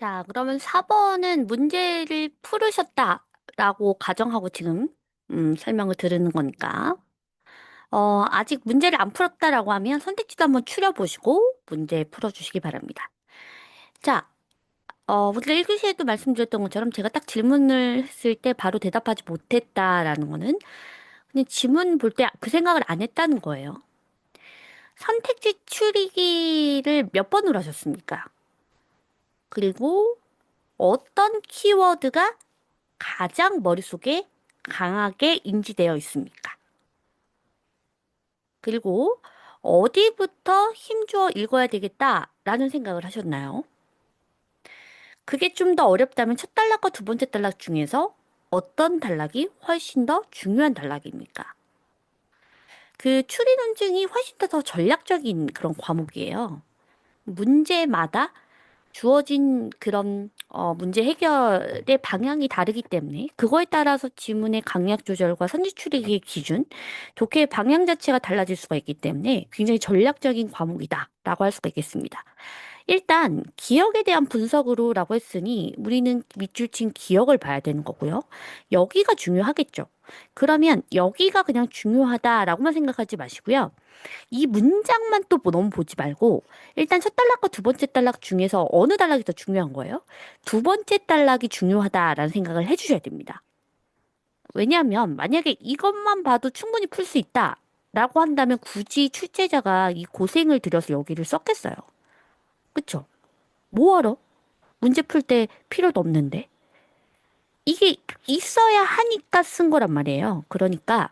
자, 그러면 4번은 문제를 풀으셨다라고 가정하고 지금 설명을 들으는 거니까. 아직 문제를 안 풀었다라고 하면 선택지도 한번 추려보시고 문제 풀어주시기 바랍니다. 자, 우리가 1교시에도 말씀드렸던 것처럼 제가 딱 질문을 했을 때 바로 대답하지 못했다라는 거는 그냥 지문 볼 때 그 생각을 안 했다는 거예요. 선택지 추리기를 몇 번으로 하셨습니까? 그리고 어떤 키워드가 가장 머릿속에 강하게 인지되어 있습니까? 그리고 어디부터 힘주어 읽어야 되겠다라는 생각을 하셨나요? 그게 좀 더 어렵다면 첫 단락과 두 번째 단락 중에서 어떤 단락이 훨씬 더 중요한 단락입니까? 그 추리 논증이 훨씬 더 전략적인 그런 과목이에요. 문제마다 주어진 그런 문제 해결의 방향이 다르기 때문에 그거에 따라서 지문의 강약 조절과 선지 추리기의 기준, 독해의 방향 자체가 달라질 수가 있기 때문에 굉장히 전략적인 과목이다라고 할 수가 있겠습니다. 일단 기억에 대한 분석으로라고 했으니 우리는 밑줄 친 기억을 봐야 되는 거고요. 여기가 중요하겠죠. 그러면 여기가 그냥 중요하다라고만 생각하지 마시고요. 이 문장만 또 너무 보지 말고 일단 첫 단락과 두 번째 단락 중에서 어느 단락이 더 중요한 거예요? 두 번째 단락이 중요하다라는 생각을 해주셔야 됩니다. 왜냐하면 만약에 이것만 봐도 충분히 풀 수 있다라고 한다면 굳이 출제자가 이 고생을 들여서 여기를 썼겠어요. 그쵸? 뭐하러? 문제 풀 때 필요도 없는데. 이게 있어야 하니까 쓴 거란 말이에요. 그러니까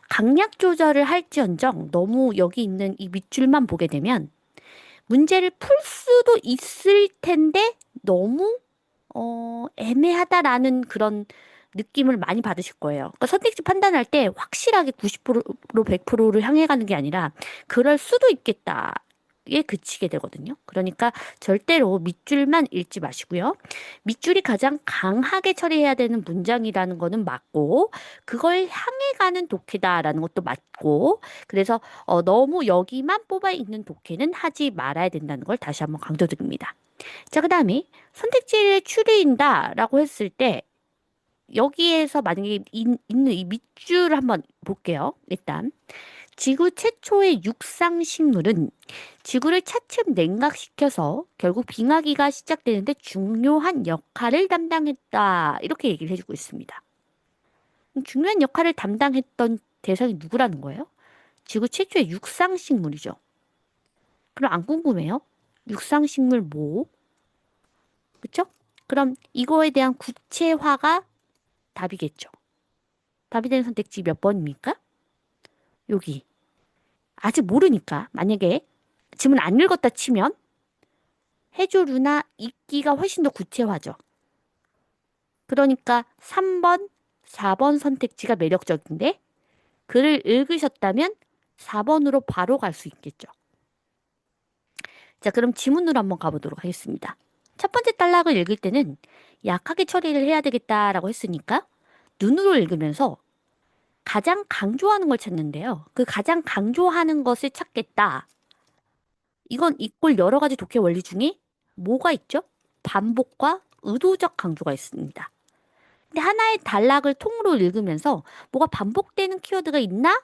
강약 조절을 할지언정 너무 여기 있는 이 밑줄만 보게 되면 문제를 풀 수도 있을 텐데 너무 애매하다라는 그런 느낌을 많이 받으실 거예요. 그러니까 선택지 판단할 때 확실하게 90% 100%를 향해 가는 게 아니라 그럴 수도 있겠다. 에 그치게 되거든요. 그러니까 절대로 밑줄만 읽지 마시고요. 밑줄이 가장 강하게 처리해야 되는 문장이라는 거는 맞고, 그걸 향해 가는 독해다라는 것도 맞고, 그래서 너무 여기만 뽑아 있는 독해는 하지 말아야 된다는 걸 다시 한번 강조드립니다. 자, 그 다음에 선택지를 추리인다라고 했을 때 여기에서 만약에 있는 이 밑줄을 한번 볼게요. 일단 지구 최초의 육상 식물은 지구를 차츰 냉각시켜서 결국 빙하기가 시작되는데 중요한 역할을 담당했다. 이렇게 얘기를 해주고 있습니다. 중요한 역할을 담당했던 대상이 누구라는 거예요? 지구 최초의 육상 식물이죠. 그럼 안 궁금해요? 육상 식물 뭐? 그쵸? 그럼 이거에 대한 구체화가 답이겠죠. 답이 되는 선택지 몇 번입니까? 여기. 아직 모르니까 만약에 지문 안 읽었다 치면 해조류나 이끼가 훨씬 더 구체화죠. 그러니까 3번, 4번 선택지가 매력적인데 글을 읽으셨다면 4번으로 바로 갈 수 있겠죠. 자, 그럼 지문으로 한번 가보도록 하겠습니다. 첫 번째 단락을 읽을 때는 약하게 처리를 해야 되겠다라고 했으니까 눈으로 읽으면서 가장 강조하는 걸 찾는데요. 그 가장 강조하는 것을 찾겠다. 이건 이꼴 여러 가지 독해 원리 중에 뭐가 있죠? 반복과 의도적 강조가 있습니다. 근데 하나의 단락을 통으로 읽으면서 뭐가 반복되는 키워드가 있나?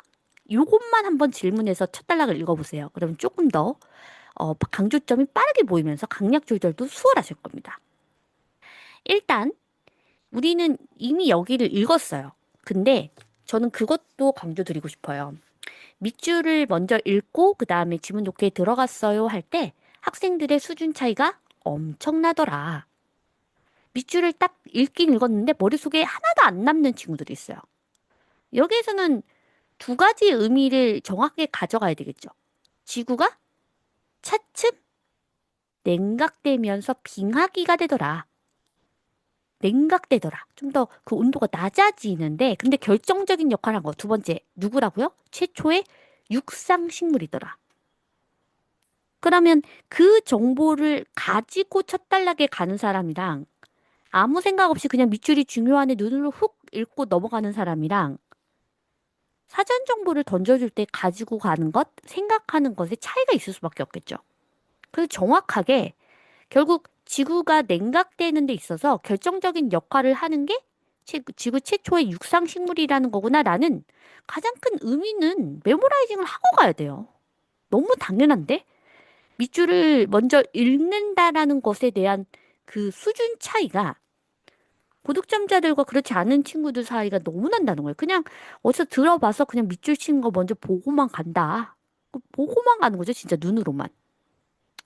요것만 한번 질문해서 첫 단락을 읽어보세요. 그러면 조금 더 강조점이 빠르게 보이면서 강약 조절도 수월하실 겁니다. 일단 우리는 이미 여기를 읽었어요. 근데 저는 그것도 강조드리고 싶어요. 밑줄을 먼저 읽고 그 다음에 지문 독해에 들어갔어요 할 때 학생들의 수준 차이가 엄청나더라. 밑줄을 딱 읽긴 읽었는데 머릿속에 하나도 안 남는 친구들이 있어요. 여기에서는 두 가지 의미를 정확하게 가져가야 되겠죠. 지구가 차츰 냉각되면서 빙하기가 되더라. 냉각되더라. 좀 더 그 온도가 낮아지는데, 근데 결정적인 역할을 한 거. 두 번째, 누구라고요? 최초의 육상식물이더라. 그러면 그 정보를 가지고 첫 단락에 가는 사람이랑 아무 생각 없이 그냥 밑줄이 중요하네 눈으로 훅 읽고 넘어가는 사람이랑 사전 정보를 던져줄 때 가지고 가는 것, 생각하는 것에 차이가 있을 수밖에 없겠죠. 그래서 정확하게 결국 지구가 냉각되는 데 있어서 결정적인 역할을 하는 게 지구 최초의 육상 식물이라는 거구나라는 가장 큰 의미는 메모라이징을 하고 가야 돼요. 너무 당연한데? 밑줄을 먼저 읽는다라는 것에 대한 그 수준 차이가 고득점자들과 그렇지 않은 친구들 사이가 너무 난다는 거예요. 그냥 어디서 들어봐서 그냥 밑줄 치는 거 먼저 보고만 간다. 보고만 가는 거죠. 진짜 눈으로만.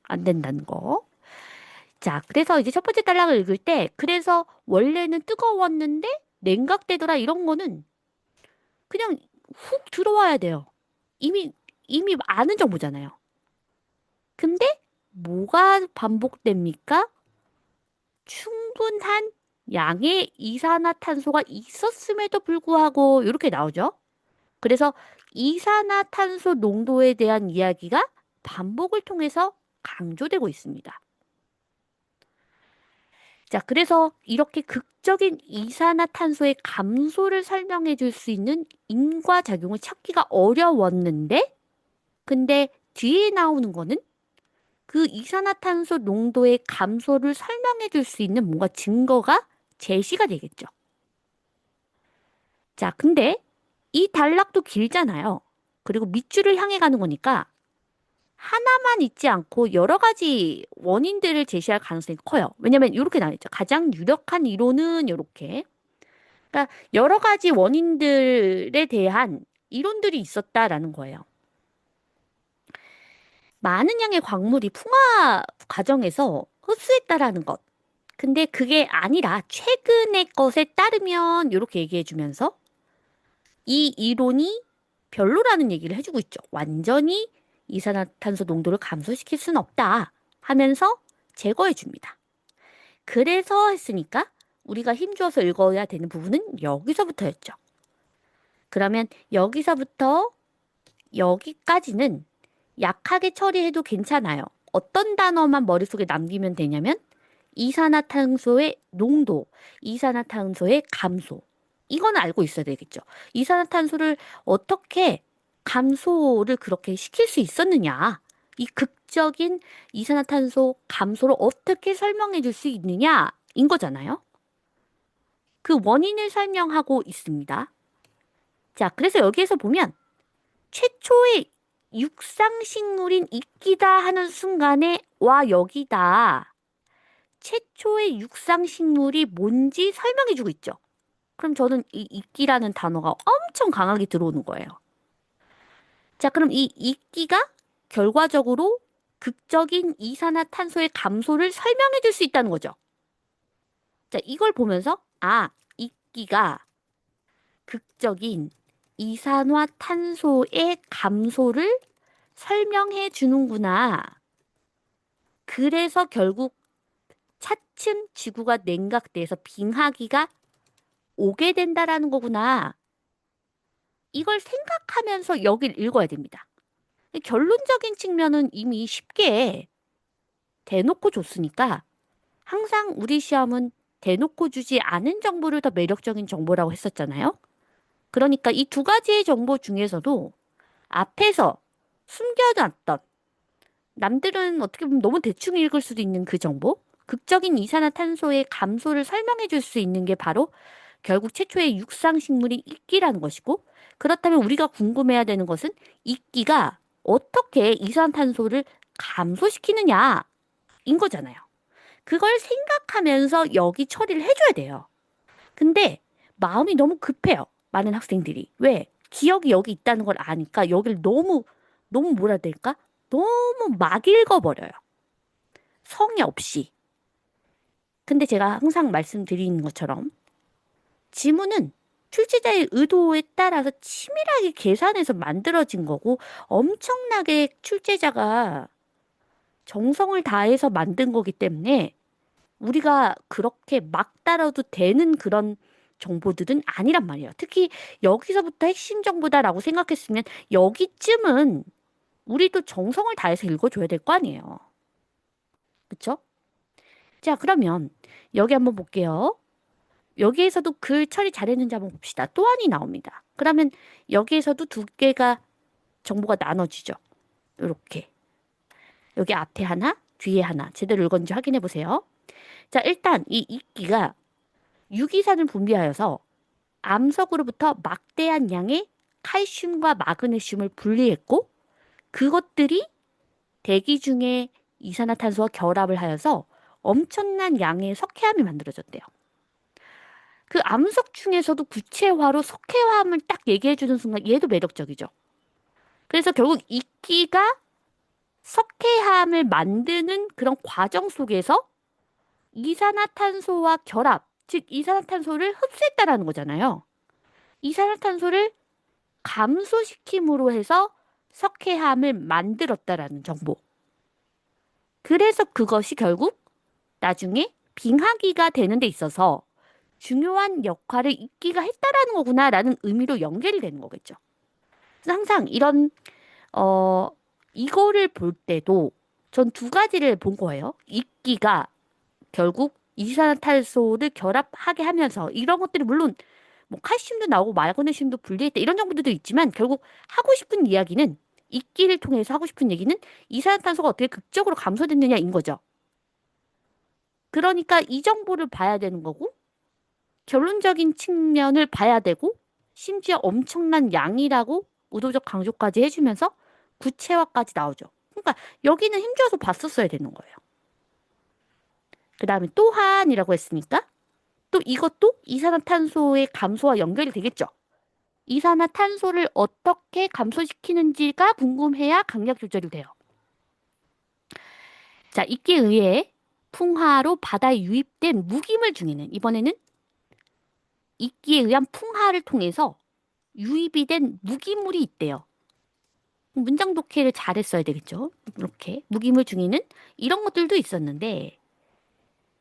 안 된다는 거. 자, 그래서 이제 첫 번째 단락을 읽을 때, 그래서 원래는 뜨거웠는데 냉각되더라 이런 거는 그냥 훅 들어와야 돼요. 이미, 이미 아는 정보잖아요. 근데 뭐가 반복됩니까? 충분한 양의 이산화탄소가 있었음에도 불구하고 이렇게 나오죠. 그래서 이산화탄소 농도에 대한 이야기가 반복을 통해서 강조되고 있습니다. 자, 그래서 이렇게 극적인 이산화탄소의 감소를 설명해 줄 수 있는 인과작용을 찾기가 어려웠는데, 근데 뒤에 나오는 거는 그 이산화탄소 농도의 감소를 설명해 줄 수 있는 뭔가 증거가 제시가 되겠죠. 자, 근데 이 단락도 길잖아요. 그리고 밑줄을 향해 가는 거니까 하나만 있지 않고 여러 가지 원인들을 제시할 가능성이 커요. 왜냐면 이렇게 나와 있죠. 가장 유력한 이론은 이렇게. 그러니까 여러 가지 원인들에 대한 이론들이 있었다라는 거예요. 많은 양의 광물이 풍화 과정에서 흡수했다라는 것. 근데 그게 아니라 최근의 것에 따르면 이렇게 얘기해 주면서 이 이론이 별로라는 얘기를 해주고 있죠. 완전히 이산화탄소 농도를 감소시킬 수는 없다 하면서 제거해 줍니다. 그래서 했으니까 우리가 힘주어서 읽어야 되는 부분은 여기서부터였죠. 그러면 여기서부터 여기까지는 약하게 처리해도 괜찮아요. 어떤 단어만 머릿속에 남기면 되냐면 이산화탄소의 농도, 이산화탄소의 감소. 이건 알고 있어야 되겠죠. 이산화탄소를 어떻게 감소를 그렇게 시킬 수 있었느냐? 이 극적인 이산화탄소 감소를 어떻게 설명해 줄 수 있느냐? 인 거잖아요. 그 원인을 설명하고 있습니다. 자, 그래서 여기에서 보면 최초의 육상식물인 이끼다 하는 순간에 와, 여기다. 최초의 육상식물이 뭔지 설명해주고 있죠. 그럼 저는 이 이끼라는 단어가 엄청 강하게 들어오는 거예요. 자, 그럼 이 이끼가 결과적으로 극적인 이산화탄소의 감소를 설명해 줄 수 있다는 거죠. 자, 이걸 보면서, 아, 이끼가 극적인 이산화탄소의 감소를 설명해 주는구나. 그래서 결국 차츰 지구가 냉각돼서 빙하기가 오게 된다라는 거구나. 이걸 생각하면서 여길 읽어야 됩니다. 결론적인 측면은 이미 쉽게 대놓고 줬으니까 항상 우리 시험은 대놓고 주지 않은 정보를 더 매력적인 정보라고 했었잖아요. 그러니까 이 두 가지의 정보 중에서도 앞에서 숨겨놨던 남들은 어떻게 보면 너무 대충 읽을 수도 있는 그 정보, 극적인 이산화탄소의 감소를 설명해 줄 수 있는 게 바로 결국 최초의 육상식물이 이끼라는 것이고, 그렇다면 우리가 궁금해야 되는 것은 이끼가 어떻게 이산화탄소를 감소시키느냐인 거잖아요. 그걸 생각하면서 여기 처리를 해줘야 돼요. 근데 마음이 너무 급해요. 많은 학생들이. 왜? 기억이 여기 있다는 걸 아니까 여기를 너무 뭐라 해야 될까? 너무 막 읽어버려요. 성의 없이. 근데 제가 항상 말씀드리는 것처럼 지문은 출제자의 의도에 따라서 치밀하게 계산해서 만들어진 거고 엄청나게 출제자가 정성을 다해서 만든 거기 때문에 우리가 그렇게 막 따라도 되는 그런 정보들은 아니란 말이에요. 특히 여기서부터 핵심 정보다라고 생각했으면 여기쯤은 우리도 정성을 다해서 읽어줘야 될 거 아니에요. 그쵸? 자, 그러면 여기 한번 볼게요. 여기에서도 글 처리 잘했는지 한번 봅시다. 또한이 나옵니다. 그러면 여기에서도 두 개가 정보가 나눠지죠. 이렇게. 여기 앞에 하나, 뒤에 하나. 제대로 읽었는지 확인해 보세요. 자, 일단 이 이끼가 유기산을 분비하여서 암석으로부터 막대한 양의 칼슘과 마그네슘을 분리했고 그것들이 대기 중에 이산화탄소와 결합을 하여서 엄청난 양의 석회암이 만들어졌대요. 그 암석 중에서도 구체화로 석회화합을 딱 얘기해주는 순간 얘도 매력적이죠. 그래서 결국 이끼가 석회암을 만드는 그런 과정 속에서 이산화탄소와 결합, 즉 이산화탄소를 흡수했다라는 거잖아요. 이산화탄소를 감소시킴으로 해서 석회암을 만들었다라는 정보. 그래서 그것이 결국 나중에 빙하기가 되는 데 있어서 중요한 역할을 이끼가 했다라는 거구나라는 의미로 연결이 되는 거겠죠. 그래서 항상 이런 이거를 볼 때도 전 두 가지를 본 거예요. 이끼가 결국 이산화탄소를 결합하게 하면서 이런 것들이 물론 뭐 칼슘도 나오고 마그네슘도 분리했다 이런 정보들도 있지만 결국 하고 싶은 이야기는 이끼를 통해서 하고 싶은 얘기는 이산화탄소가 어떻게 극적으로 감소됐느냐인 거죠. 그러니까 이 정보를 봐야 되는 거고 결론적인 측면을 봐야 되고 심지어 엄청난 양이라고 의도적 강조까지 해주면서 구체화까지 나오죠. 그러니까 여기는 힘줘서 봤었어야 되는 거예요. 그 다음에 또한이라고 했으니까 또 이것도 이산화탄소의 감소와 연결이 되겠죠. 이산화탄소를 어떻게 감소시키는지가 궁금해야 강약 조절이 돼요. 자, 이에 의해 풍화로 바다에 유입된 무기물 중에는 이번에는 이끼에 의한 풍화를 통해서 유입이 된 무기물이 있대요. 문장 독해를 잘했어야 되겠죠. 이렇게 무기물 중에는 이런 것들도 있었는데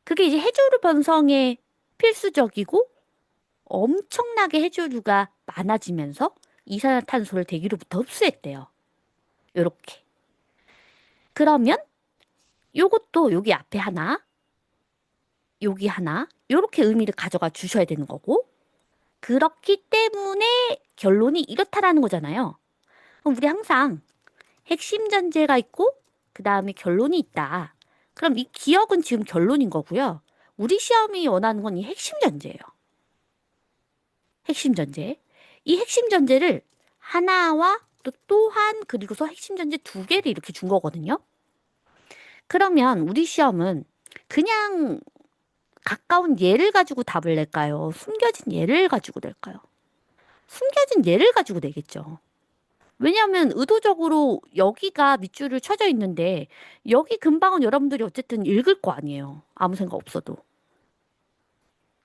그게 이제 해조류 번성에 필수적이고 엄청나게 해조류가 많아지면서 이산화탄소를 대기로부터 흡수했대요. 요렇게. 그러면 요것도 여기 앞에 하나, 여기 하나, 요렇게 의미를 가져가 주셔야 되는 거고 그렇기 때문에 결론이 이렇다라는 거잖아요. 그럼 우리 항상 핵심 전제가 있고 그 다음에 결론이 있다. 그럼 이 기억은 지금 결론인 거고요. 우리 시험이 원하는 건 이 핵심 전제예요. 핵심 전제. 이 핵심 전제를 하나와 또 또한 그리고서 핵심 전제 두 개를 이렇게 준 거거든요. 그러면 우리 시험은 그냥 가까운 예를 가지고 답을 낼까요? 숨겨진 예를 가지고 낼까요? 숨겨진 예를 가지고 내겠죠. 왜냐하면 의도적으로 여기가 밑줄을 쳐져 있는데 여기 근방은 여러분들이 어쨌든 읽을 거 아니에요. 아무 생각 없어도.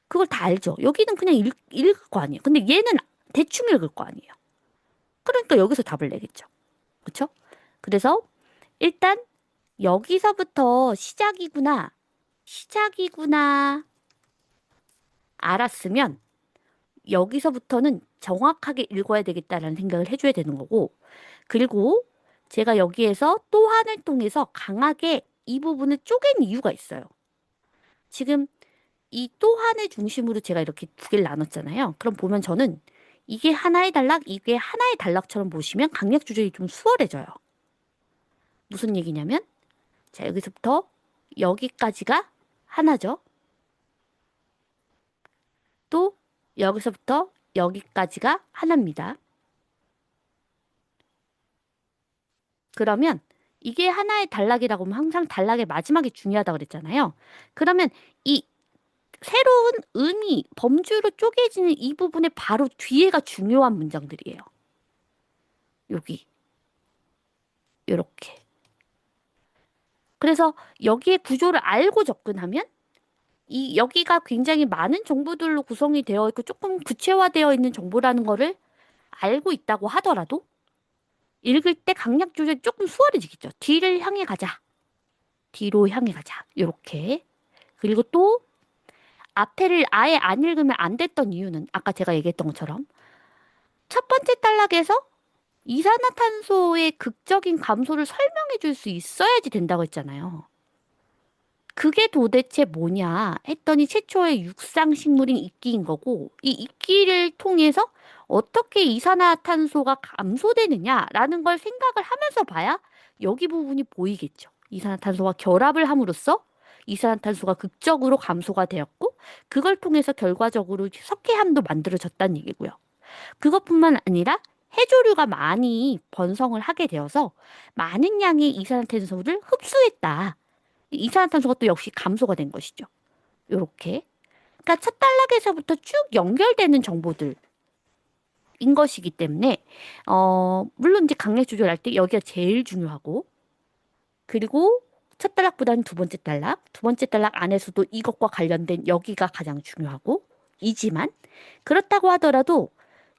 그걸 다 알죠. 여기는 그냥 읽을 거 아니에요. 근데 얘는 대충 읽을 거 아니에요. 그러니까 여기서 답을 내겠죠. 그렇죠? 그래서 일단 여기서부터 시작이구나 알았으면 여기서부터는 정확하게 읽어야 되겠다라는 생각을 해줘야 되는 거고 그리고 제가 여기에서 또한을 통해서 강하게 이 부분을 쪼갠 이유가 있어요. 지금 이 또한을 중심으로 제가 이렇게 두 개를 나눴잖아요. 그럼 보면 저는 이게 하나의 단락, 이게 하나의 단락처럼 보시면 강약 조절이 좀 수월해져요. 무슨 얘기냐면 자 여기서부터 여기까지가 하나죠. 또 여기서부터 여기까지가 하나입니다. 그러면 이게 하나의 단락이라고 하면 항상 단락의 마지막이 중요하다고 그랬잖아요. 그러면 이 새로운 의미, 범주로 쪼개지는 이 부분의 바로 뒤에가 중요한 문장들이에요. 여기. 요렇게. 그래서 여기에 구조를 알고 접근하면 여기가 굉장히 많은 정보들로 구성이 되어 있고 조금 구체화되어 있는 정보라는 거를 알고 있다고 하더라도 읽을 때 강약 조절이 조금 수월해지겠죠. 뒤를 향해 가자. 뒤로 향해 가자. 요렇게. 그리고 또 앞에를 아예 안 읽으면 안 됐던 이유는 아까 제가 얘기했던 것처럼 첫 번째 단락에서 이산화탄소의 극적인 감소를 설명해 줄 수 있어야지 된다고 했잖아요. 그게 도대체 뭐냐 했더니 최초의 육상식물인 이끼인 거고 이 이끼를 통해서 어떻게 이산화탄소가 감소되느냐라는 걸 생각을 하면서 봐야 여기 부분이 보이겠죠. 이산화탄소와 결합을 함으로써 이산화탄소가 극적으로 감소가 되었고 그걸 통해서 결과적으로 석회암도 만들어졌다는 얘기고요. 그것뿐만 아니라 해조류가 많이 번성을 하게 되어서 많은 양의 이산화탄소를 흡수했다. 이산화탄소가 또 역시 감소가 된 것이죠. 요렇게. 그러니까 첫 단락에서부터 쭉 연결되는 정보들인 것이기 때문에 물론 이제 강약 조절할 때 여기가 제일 중요하고 그리고 첫 단락보다는 두 번째 단락, 두 번째 단락 안에서도 이것과 관련된 여기가 가장 중요하고 이지만 그렇다고 하더라도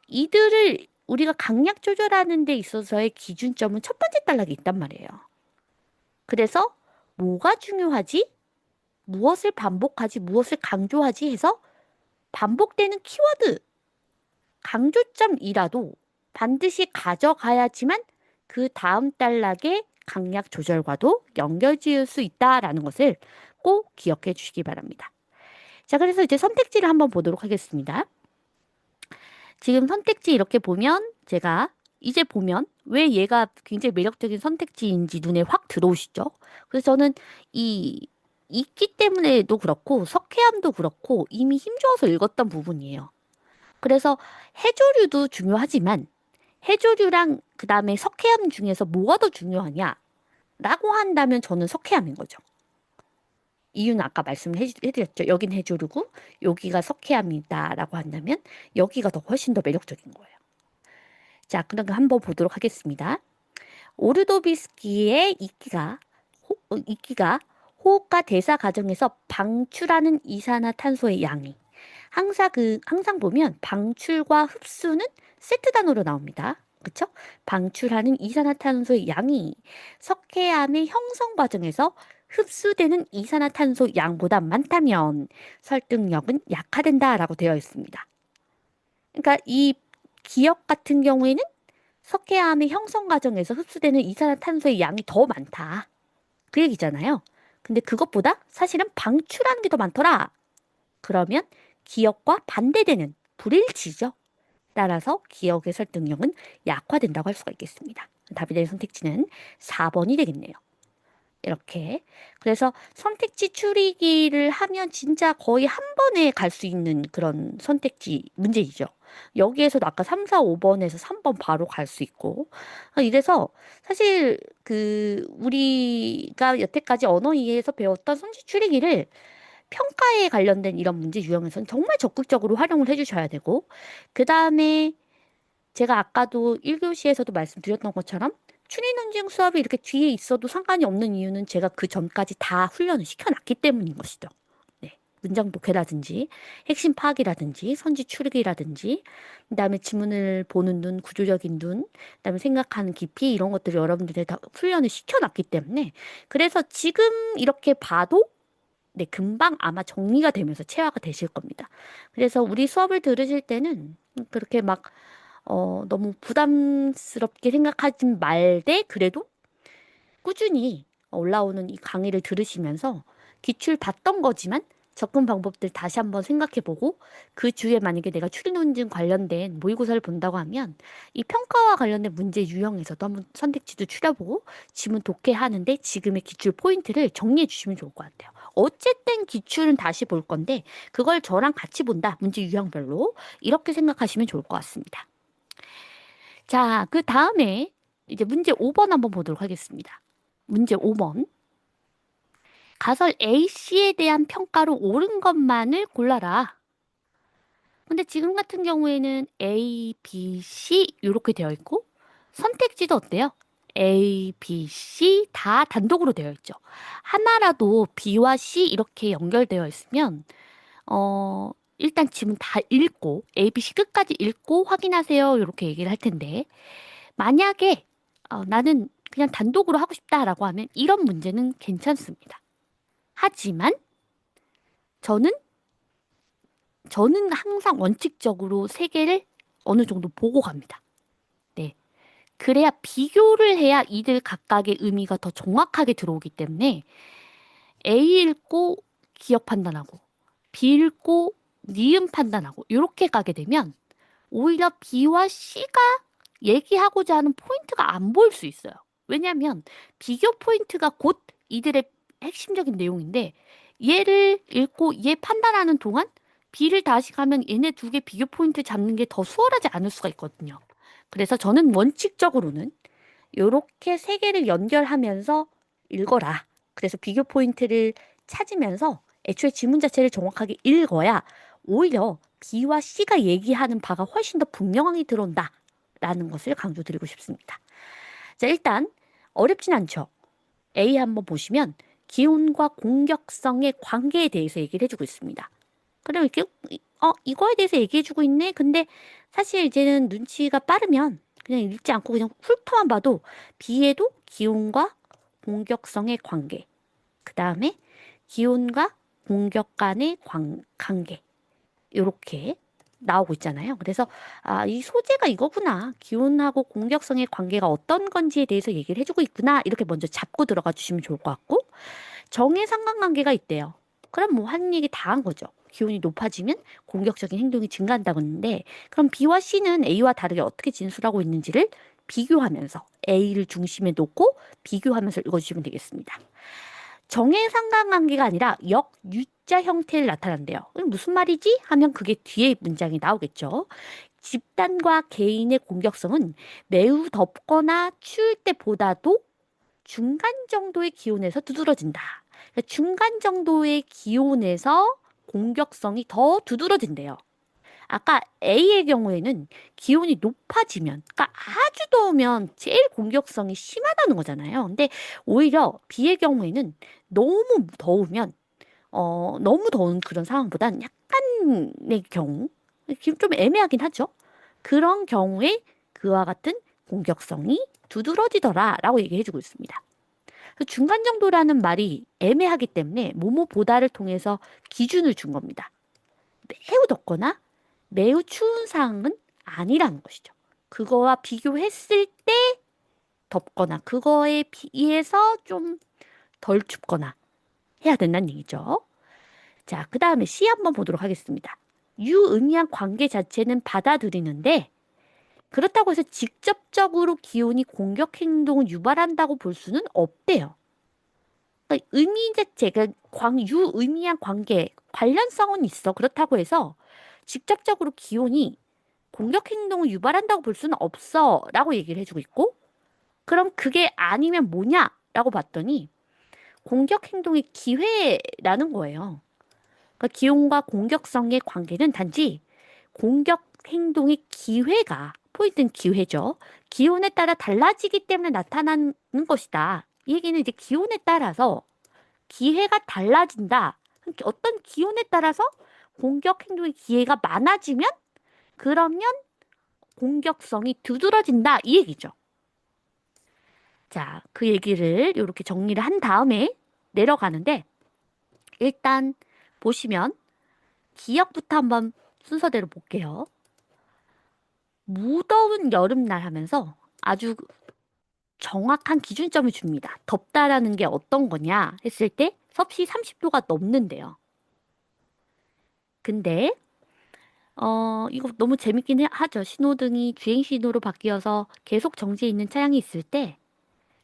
이들을 우리가 강약 조절하는 데 있어서의 기준점은 첫 번째 단락에 있단 말이에요. 그래서 뭐가 중요하지? 무엇을 반복하지? 무엇을 강조하지? 해서 반복되는 키워드, 강조점이라도 반드시 가져가야지만 그 다음 단락의 강약 조절과도 연결 지을 수 있다라는 것을 꼭 기억해 주시기 바랍니다. 자, 그래서 이제 선택지를 한번 보도록 하겠습니다. 지금 선택지 이렇게 보면 제가 이제 보면 왜 얘가 굉장히 매력적인 선택지인지 눈에 확 들어오시죠? 그래서 저는 이 있기 때문에도 그렇고 석회암도 그렇고 이미 힘줘서 읽었던 부분이에요. 그래서 해조류도 중요하지만 해조류랑 그다음에 석회암 중에서 뭐가 더 중요하냐라고 한다면 저는 석회암인 거죠. 이유는 아까 말씀을 해드렸죠. 여긴 해조류고 여기가 석회암이다라고 한다면 여기가 더 훨씬 더 매력적인 거예요. 자, 그럼 한번 보도록 하겠습니다. 오르도비스키의 이끼가 호흡과 대사 과정에서 방출하는 이산화탄소의 양이 항상 보면 방출과 흡수는 세트 단어로 나옵니다. 그렇죠? 방출하는 이산화탄소의 양이 석회암의 형성 과정에서 흡수되는 이산화탄소 양보다 많다면 설득력은 약화된다라고 되어 있습니다. 그러니까 이 기억 같은 경우에는 석회암의 형성 과정에서 흡수되는 이산화탄소의 양이 더 많다. 그 얘기잖아요. 근데 그것보다 사실은 방출하는 게 더 많더라. 그러면 기억과 반대되는 불일치죠. 따라서 기억의 설득력은 약화된다고 할 수가 있겠습니다. 답이 되는 선택지는 4번이 되겠네요. 이렇게. 그래서 선택지 추리기를 하면 진짜 거의 한 번에 갈 수 있는 그런 선택지 문제이죠. 여기에서도 아까 3, 4, 5번에서 3번 바로 갈 수 있고. 이래서 사실 우리가 여태까지 언어 이해에서 배웠던 선택지 추리기를 평가에 관련된 이런 문제 유형에서는 정말 적극적으로 활용을 해주셔야 되고, 그 다음에 제가 아까도 1교시에서도 말씀드렸던 것처럼 추리논증 수업이 이렇게 뒤에 있어도 상관이 없는 이유는 제가 그 전까지 다 훈련을 시켜놨기 때문인 것이죠. 네. 문장 독해라든지 핵심 파악이라든지 선지 추리기라든지 그다음에 지문을 보는 눈, 구조적인 눈, 그다음에 생각하는 깊이 이런 것들을 여러분들이 다 훈련을 시켜놨기 때문에 그래서 지금 이렇게 봐도 네, 금방 아마 정리가 되면서 체화가 되실 겁니다. 그래서 우리 수업을 들으실 때는 그렇게 막 너무 부담스럽게 생각하지 말되 그래도 꾸준히 올라오는 이 강의를 들으시면서 기출 봤던 거지만 접근 방법들 다시 한번 생각해보고 그 주에 만약에 내가 추리논증 관련된 모의고사를 본다고 하면 이 평가와 관련된 문제 유형에서도 한번 선택지도 추려보고 지문 독해하는데 지금의 기출 포인트를 정리해 주시면 좋을 것 같아요. 어쨌든 기출은 다시 볼 건데 그걸 저랑 같이 본다. 문제 유형별로 이렇게 생각하시면 좋을 것 같습니다. 자, 그 다음에 이제 문제 5번 한번 보도록 하겠습니다. 문제 5번. 가설 A씨에 대한 평가로 옳은 것만을 골라라. 근데 지금 같은 경우에는 A, B, C 이렇게 되어 있고 선택지도 어때요? A, B, C 다 단독으로 되어 있죠. 하나라도 B와 C 이렇게 연결되어 있으면 일단 지문 다 읽고 A, B, C 끝까지 읽고 확인하세요. 이렇게 얘기를 할 텐데 만약에 나는 그냥 단독으로 하고 싶다라고 하면 이런 문제는 괜찮습니다. 하지만 저는 항상 원칙적으로 세 개를 어느 정도 보고 갑니다. 네. 그래야 비교를 해야 이들 각각의 의미가 더 정확하게 들어오기 때문에 A 읽고 기억 판단하고 B 읽고 니은 판단하고 이렇게 가게 되면 오히려 B와 C가 얘기하고자 하는 포인트가 안 보일 수 있어요. 왜냐하면 비교 포인트가 곧 이들의 핵심적인 내용인데 얘를 읽고 얘 판단하는 동안 B를 다시 가면 얘네 두 개 비교 포인트 잡는 게 더 수월하지 않을 수가 있거든요. 그래서 저는 원칙적으로는 요렇게 세 개를 연결하면서 읽어라. 그래서 비교 포인트를 찾으면서 애초에 지문 자체를 정확하게 읽어야 오히려 B와 C가 얘기하는 바가 훨씬 더 분명하게 들어온다. 라는 것을 강조드리고 싶습니다. 자, 일단 어렵진 않죠. A 한번 보시면 기온과 공격성의 관계에 대해서 얘기를 해주고 있습니다. 그럼 이렇게 이거에 대해서 얘기해주고 있네. 근데 사실 이제는 눈치가 빠르면 그냥 읽지 않고 그냥 훑어만 봐도 B에도 기온과 공격성의 관계, 그 다음에 기온과 공격 간의 관계 이렇게 나오고 있잖아요. 그래서 이 소재가 이거구나. 기온하고 공격성의 관계가 어떤 건지에 대해서 얘기를 해주고 있구나. 이렇게 먼저 잡고 들어가 주시면 좋을 것 같고 정의 상관관계가 있대요. 그럼 뭐 하는 얘기 다 한 거죠. 기온이 높아지면 공격적인 행동이 증가한다고 했는데 그럼 B와 C는 A와 다르게 어떻게 진술하고 있는지를 비교하면서 A를 중심에 놓고 비교하면서 읽어주시면 되겠습니다. 정의 상관관계가 아니라 역유자 형태를 나타난대요. 무슨 말이지? 하면 그게 뒤에 문장이 나오겠죠. 집단과 개인의 공격성은 매우 덥거나 추울 때보다도 중간 정도의 기온에서 두드러진다. 그러니까 중간 정도의 기온에서 공격성이 더 두드러진대요. 아까 A의 경우에는 기온이 높아지면, 그러니까 아주 더우면 제일 공격성이 심하다는 거잖아요. 근데 오히려 B의 경우에는 너무 더우면, 너무 더운 그런 상황보단 약간의 경우, 좀 애매하긴 하죠. 그런 경우에 그와 같은 공격성이 두드러지더라라고 얘기해주고 있습니다. 중간 정도라는 말이 애매하기 때문에 뭐뭐보다를 통해서 기준을 준 겁니다. 매우 덥거나 매우 추운 상황은 아니라는 것이죠. 그거와 비교했을 때 덥거나 그거에 비해서 좀 덜 춥거나 해야 된다는 얘기죠. 자, 그 다음에 C 한번 보도록 하겠습니다. 유의미한 관계 자체는 받아들이는데 그렇다고 해서 직접적으로 기온이 공격 행동을 유발한다고 볼 수는 없대요. 그러니까 의미 자체가 유의미한 관계, 관련성은 있어. 그렇다고 해서 직접적으로 기온이 공격 행동을 유발한다고 볼 수는 없어. 라고 얘기를 해주고 있고, 그럼 그게 아니면 뭐냐? 라고 봤더니, 공격 행동의 기회라는 거예요. 그러니까 기온과 공격성의 관계는 단지 공격 행동의 기회가, 포인트는 기회죠. 기온에 따라 달라지기 때문에 나타나는 것이다. 이 얘기는 이제 기온에 따라서 기회가 달라진다. 어떤 기온에 따라서 공격 행동의 기회가 많아지면 그러면 공격성이 두드러진다. 이 얘기죠. 자, 그 얘기를 이렇게 정리를 한 다음에 내려가는데 일단 보시면 기억부터 한번 순서대로 볼게요. 무더운 여름날 하면서 아주 정확한 기준점을 줍니다. 덥다라는 게 어떤 거냐 했을 때 섭씨 30도가 넘는데요. 근데 이거 너무 재밌긴 하죠. 신호등이 주행 신호로 바뀌어서 계속 정지해 있는 차량이 있을 때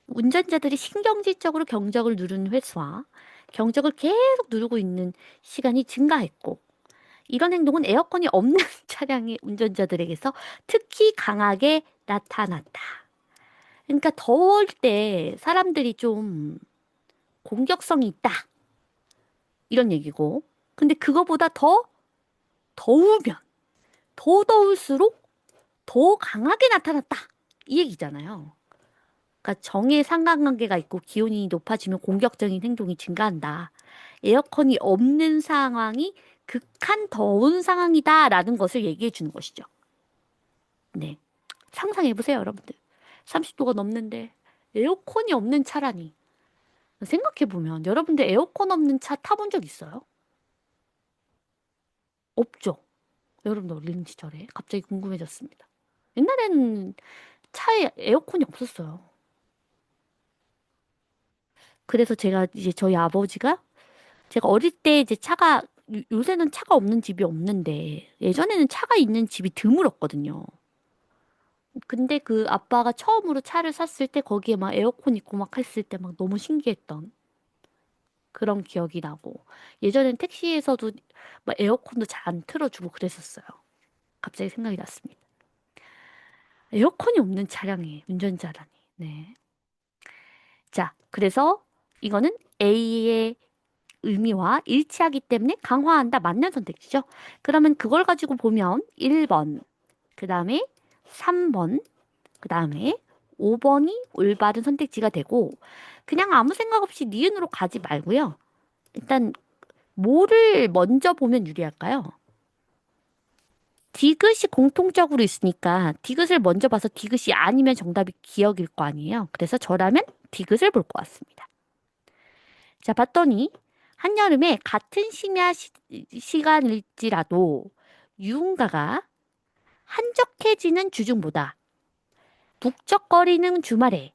운전자들이 신경질적으로 경적을 누르는 횟수와 경적을 계속 누르고 있는 시간이 증가했고 이런 행동은 에어컨이 없는 차량의 운전자들에게서 특히 강하게 나타났다. 그러니까 더울 때 사람들이 좀 공격성이 있다. 이런 얘기고. 근데 그거보다 더 더우면 더 더울수록 더 강하게 나타났다. 이 얘기잖아요. 그러니까 정의 상관관계가 있고 기온이 높아지면 공격적인 행동이 증가한다. 에어컨이 없는 상황이 극한 더운 상황이다라는 것을 얘기해 주는 것이죠. 네. 상상해 보세요, 여러분들. 30도가 넘는데 에어컨이 없는 차라니. 생각해 보면 여러분들 에어컨 없는 차 타본 적 있어요? 없죠. 여러분들 어린 시절에 갑자기 궁금해졌습니다. 옛날에는 차에 에어컨이 없었어요. 그래서 제가 이제 저희 아버지가 제가 어릴 때 이제 차가 요새는 차가 없는 집이 없는데 예전에는 차가 있는 집이 드물었거든요. 근데 그 아빠가 처음으로 차를 샀을 때 거기에 막 에어컨 있고 막 했을 때 막 너무 신기했던. 그런 기억이 나고 예전엔 택시에서도 막 에어컨도 잘 안 틀어주고 그랬었어요. 갑자기 생각이 났습니다. 에어컨이 없는 차량이 운전자라니. 네. 자, 그래서 이거는 A의 의미와 일치하기 때문에 강화한다. 맞는 선택지죠. 그러면 그걸 가지고 보면 1번, 그 다음에 3번, 그 다음에 5번이 올바른 선택지가 되고 그냥 아무 생각 없이 니은으로 가지 말고요. 일단 뭐를 먼저 보면 유리할까요? 디귿이 공통적으로 있으니까 디귿을 먼저 봐서 디귿이 아니면 정답이 기억일 거 아니에요. 그래서 저라면 디귿을 볼 것 같습니다. 자, 봤더니 한여름에 같은 심야 시간일지라도 유흥가가 한적해지는 주중보다 북적거리는 주말에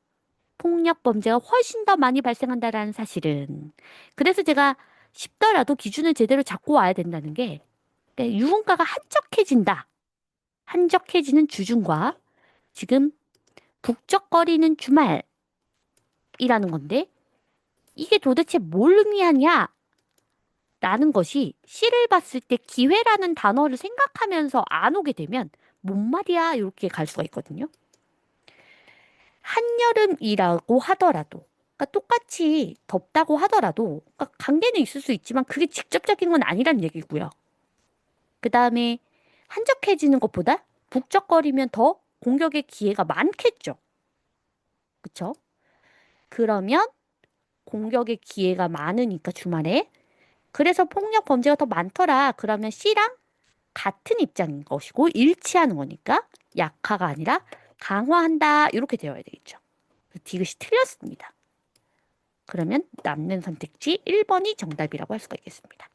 폭력 범죄가 훨씬 더 많이 발생한다라는 사실은 그래서 제가 쉽더라도 기준을 제대로 잡고 와야 된다는 게 그러니까 유흥가가 한적해진다. 한적해지는 주중과 지금 북적거리는 주말이라는 건데 이게 도대체 뭘 의미하냐? 라는 것이 시를 봤을 때 기회라는 단어를 생각하면서 안 오게 되면 뭔 말이야? 이렇게 갈 수가 있거든요. 한여름이라고 하더라도 그러니까 똑같이 덥다고 하더라도 그러니까 관계는 있을 수 있지만 그게 직접적인 건 아니란 얘기고요. 그 다음에 한적해지는 것보다 북적거리면 더 공격의 기회가 많겠죠. 그쵸? 그러면 공격의 기회가 많으니까 주말에 그래서 폭력 범죄가 더 많더라. 그러면 C랑 같은 입장인 것이고 일치하는 거니까 약화가 아니라 강화한다. 이렇게 되어야 되겠죠. 디귿이 틀렸습니다. 그러면 남는 선택지 1번이 정답이라고 할 수가 있겠습니다.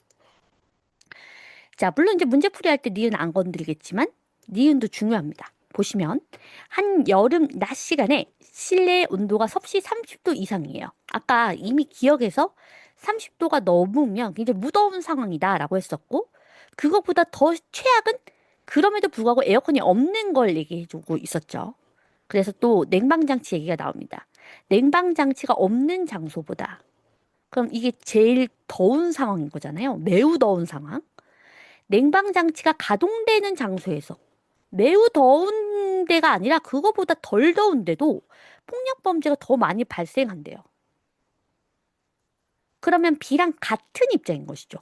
자, 물론 이제 문제풀이 할 때 니은 안 건드리겠지만 니은도 중요합니다. 보시면 한여름 낮 시간에 실내 온도가 섭씨 30도 이상이에요. 아까 이미 기억에서 30도가 넘으면 굉장히 무더운 상황이다라고 했었고 그것보다 더 최악은 그럼에도 불구하고 에어컨이 없는 걸 얘기해주고 있었죠. 그래서 또 냉방장치 얘기가 나옵니다. 냉방장치가 없는 장소보다 그럼 이게 제일 더운 상황인 거잖아요. 매우 더운 상황. 냉방장치가 가동되는 장소에서 매우 더운 데가 아니라 그거보다 덜 더운데도 폭력 범죄가 더 많이 발생한대요. 그러면 B랑 같은 입장인 것이죠.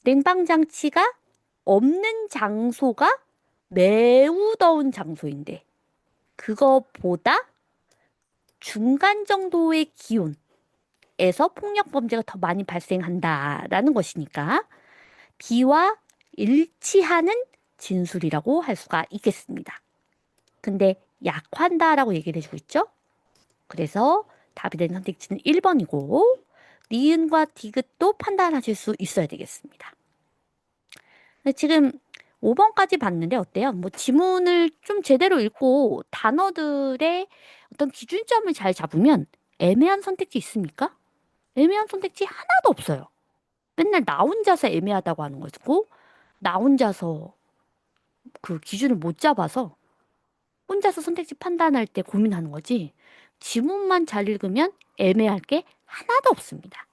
냉방장치가 없는 장소가 매우 더운 장소인데 그거보다 중간 정도의 기온에서 폭력 범죄가 더 많이 발생한다라는 것이니까 B와 일치하는 진술이라고 할 수가 있겠습니다. 근데 약한다라고 얘기를 해주고 있죠? 그래서 답이 되는 선택지는 1번이고 니은과 디귿도 판단하실 수 있어야 되겠습니다. 지금 5번까지 봤는데 어때요? 뭐 지문을 좀 제대로 읽고 단어들의 어떤 기준점을 잘 잡으면 애매한 선택지 있습니까? 애매한 선택지 하나도 없어요. 맨날 나 혼자서 애매하다고 하는 것이고 나 혼자서 그 기준을 못 잡아서 혼자서 선택지 판단할 때 고민하는 거지. 지문만 잘 읽으면 애매할 게 하나도 없습니다.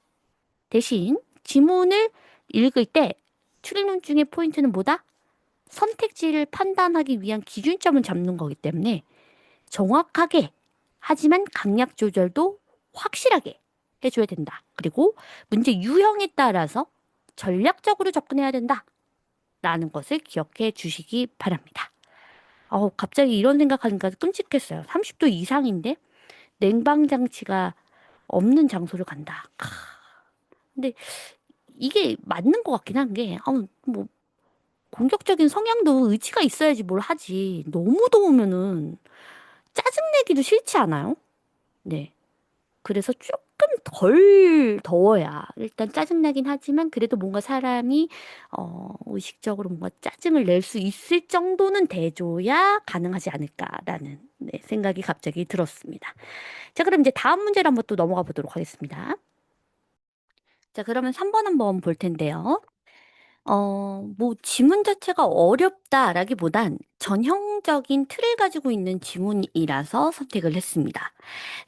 대신 지문을 읽을 때 추리논 중의 포인트는 뭐다? 선택지를 판단하기 위한 기준점을 잡는 거기 때문에 정확하게 하지만 강약 조절도 확실하게 해줘야 된다. 그리고 문제 유형에 따라서 전략적으로 접근해야 된다. 라는 것을 기억해 주시기 바랍니다. 갑자기 이런 생각하니까 끔찍했어요. 30도 이상인데 냉방장치가 없는 장소를 간다. 근데 이게 맞는 것 같긴 한 게, 뭐, 공격적인 성향도 의지가 있어야지 뭘 하지. 너무 더우면은 짜증내기도 싫지 않아요? 네. 그래서 조금 덜 더워야 일단 짜증나긴 하지만 그래도 뭔가 사람이 의식적으로 뭔가 짜증을 낼 수 있을 정도는 돼줘야 가능하지 않을까라는 네, 생각이 갑자기 들었습니다. 자, 그럼 이제 다음 문제를 한번 또 넘어가 보도록 하겠습니다. 자, 그러면 3번 한번 볼 텐데요. 뭐, 지문 자체가 어렵다라기보단 전형적인 틀을 가지고 있는 지문이라서 선택을 했습니다.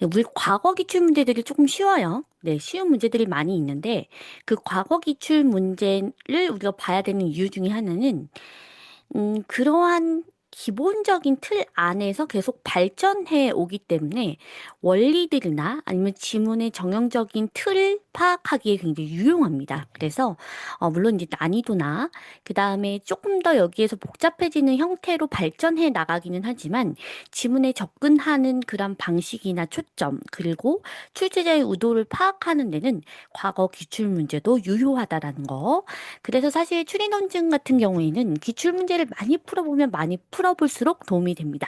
우리 과거 기출 문제들이 조금 쉬워요. 네, 쉬운 문제들이 많이 있는데, 그 과거 기출 문제를 우리가 봐야 되는 이유 중에 하나는 그러한 기본적인 틀 안에서 계속 발전해 오기 때문에 원리들이나 아니면 지문의 정형적인 틀을 파악하기에 굉장히 유용합니다. 그래서 물론 이제 난이도나 그 다음에 조금 더 여기에서 복잡해지는 형태로 발전해 나가기는 하지만 지문에 접근하는 그런 방식이나 초점 그리고 출제자의 의도를 파악하는 데는 과거 기출 문제도 유효하다라는 거. 그래서 사실 추리 논증 같은 경우에는 기출 문제를 많이 풀어보면 많이 풀어볼수록 도움이 됩니다.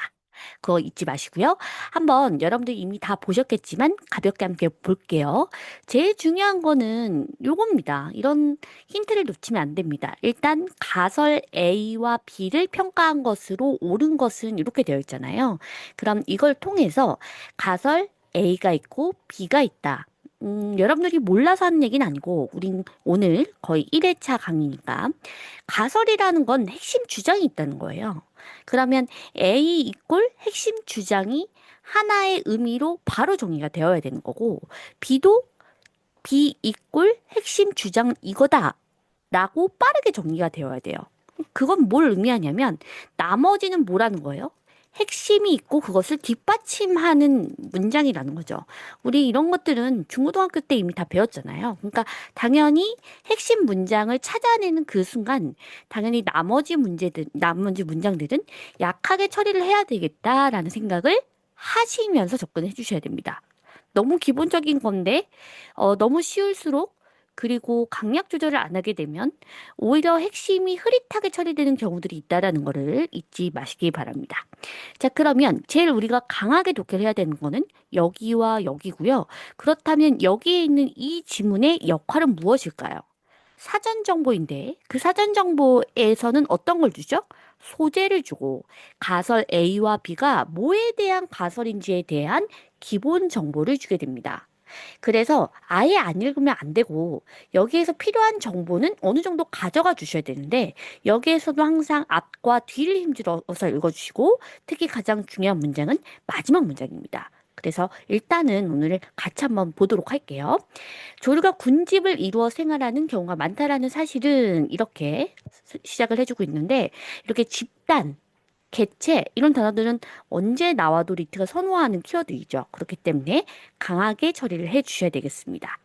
그거 잊지 마시고요. 한번 여러분들 이미 다 보셨겠지만 가볍게 함께 볼게요. 제일 중요한 거는 요겁니다. 이런 힌트를 놓치면 안 됩니다. 일단 가설 A와 B를 평가한 것으로 옳은 것은 이렇게 되어 있잖아요. 그럼 이걸 통해서 가설 A가 있고 B가 있다. 여러분들이 몰라서 하는 얘기는 아니고, 우린 오늘 거의 1회차 강의니까, 가설이라는 건 핵심 주장이 있다는 거예요. 그러면 A 이꼴 핵심 주장이 하나의 의미로 바로 정의가 되어야 되는 거고, B도 B 이꼴 핵심 주장 이거다 라고 빠르게 정리가 되어야 돼요. 그건 뭘 의미하냐면, 나머지는 뭐라는 거예요? 핵심이 있고 그것을 뒷받침하는 문장이라는 거죠. 우리 이런 것들은 중고등학교 때 이미 다 배웠잖아요. 그러니까 당연히 핵심 문장을 찾아내는 그 순간 당연히 나머지 문장들은 약하게 처리를 해야 되겠다라는 생각을 하시면서 접근해 주셔야 됩니다. 너무 기본적인 건데 너무 쉬울수록 그리고 강약 조절을 안 하게 되면 오히려 핵심이 흐릿하게 처리되는 경우들이 있다라는 거를 잊지 마시기 바랍니다. 자, 그러면 제일 우리가 강하게 독해를 해야 되는 거는 여기와 여기고요. 그렇다면 여기에 있는 이 지문의 역할은 무엇일까요? 사전 정보인데 그 사전 정보에서는 어떤 걸 주죠? 소재를 주고 가설 A와 B가 뭐에 대한 가설인지에 대한 기본 정보를 주게 됩니다. 그래서 아예 안 읽으면 안 되고 여기에서 필요한 정보는 어느 정도 가져가 주셔야 되는데 여기에서도 항상 앞과 뒤를 힘들어서 읽어주시고 특히 가장 중요한 문장은 마지막 문장입니다. 그래서 일단은 오늘 같이 한번 보도록 할게요. 조류가 군집을 이루어 생활하는 경우가 많다라는 사실은 이렇게 시작을 해주고 있는데 이렇게 집단, 개체 이런 단어들은 언제 나와도 리트가 선호하는 키워드이죠. 그렇기 때문에 강하게 처리를 해 주셔야 되겠습니다.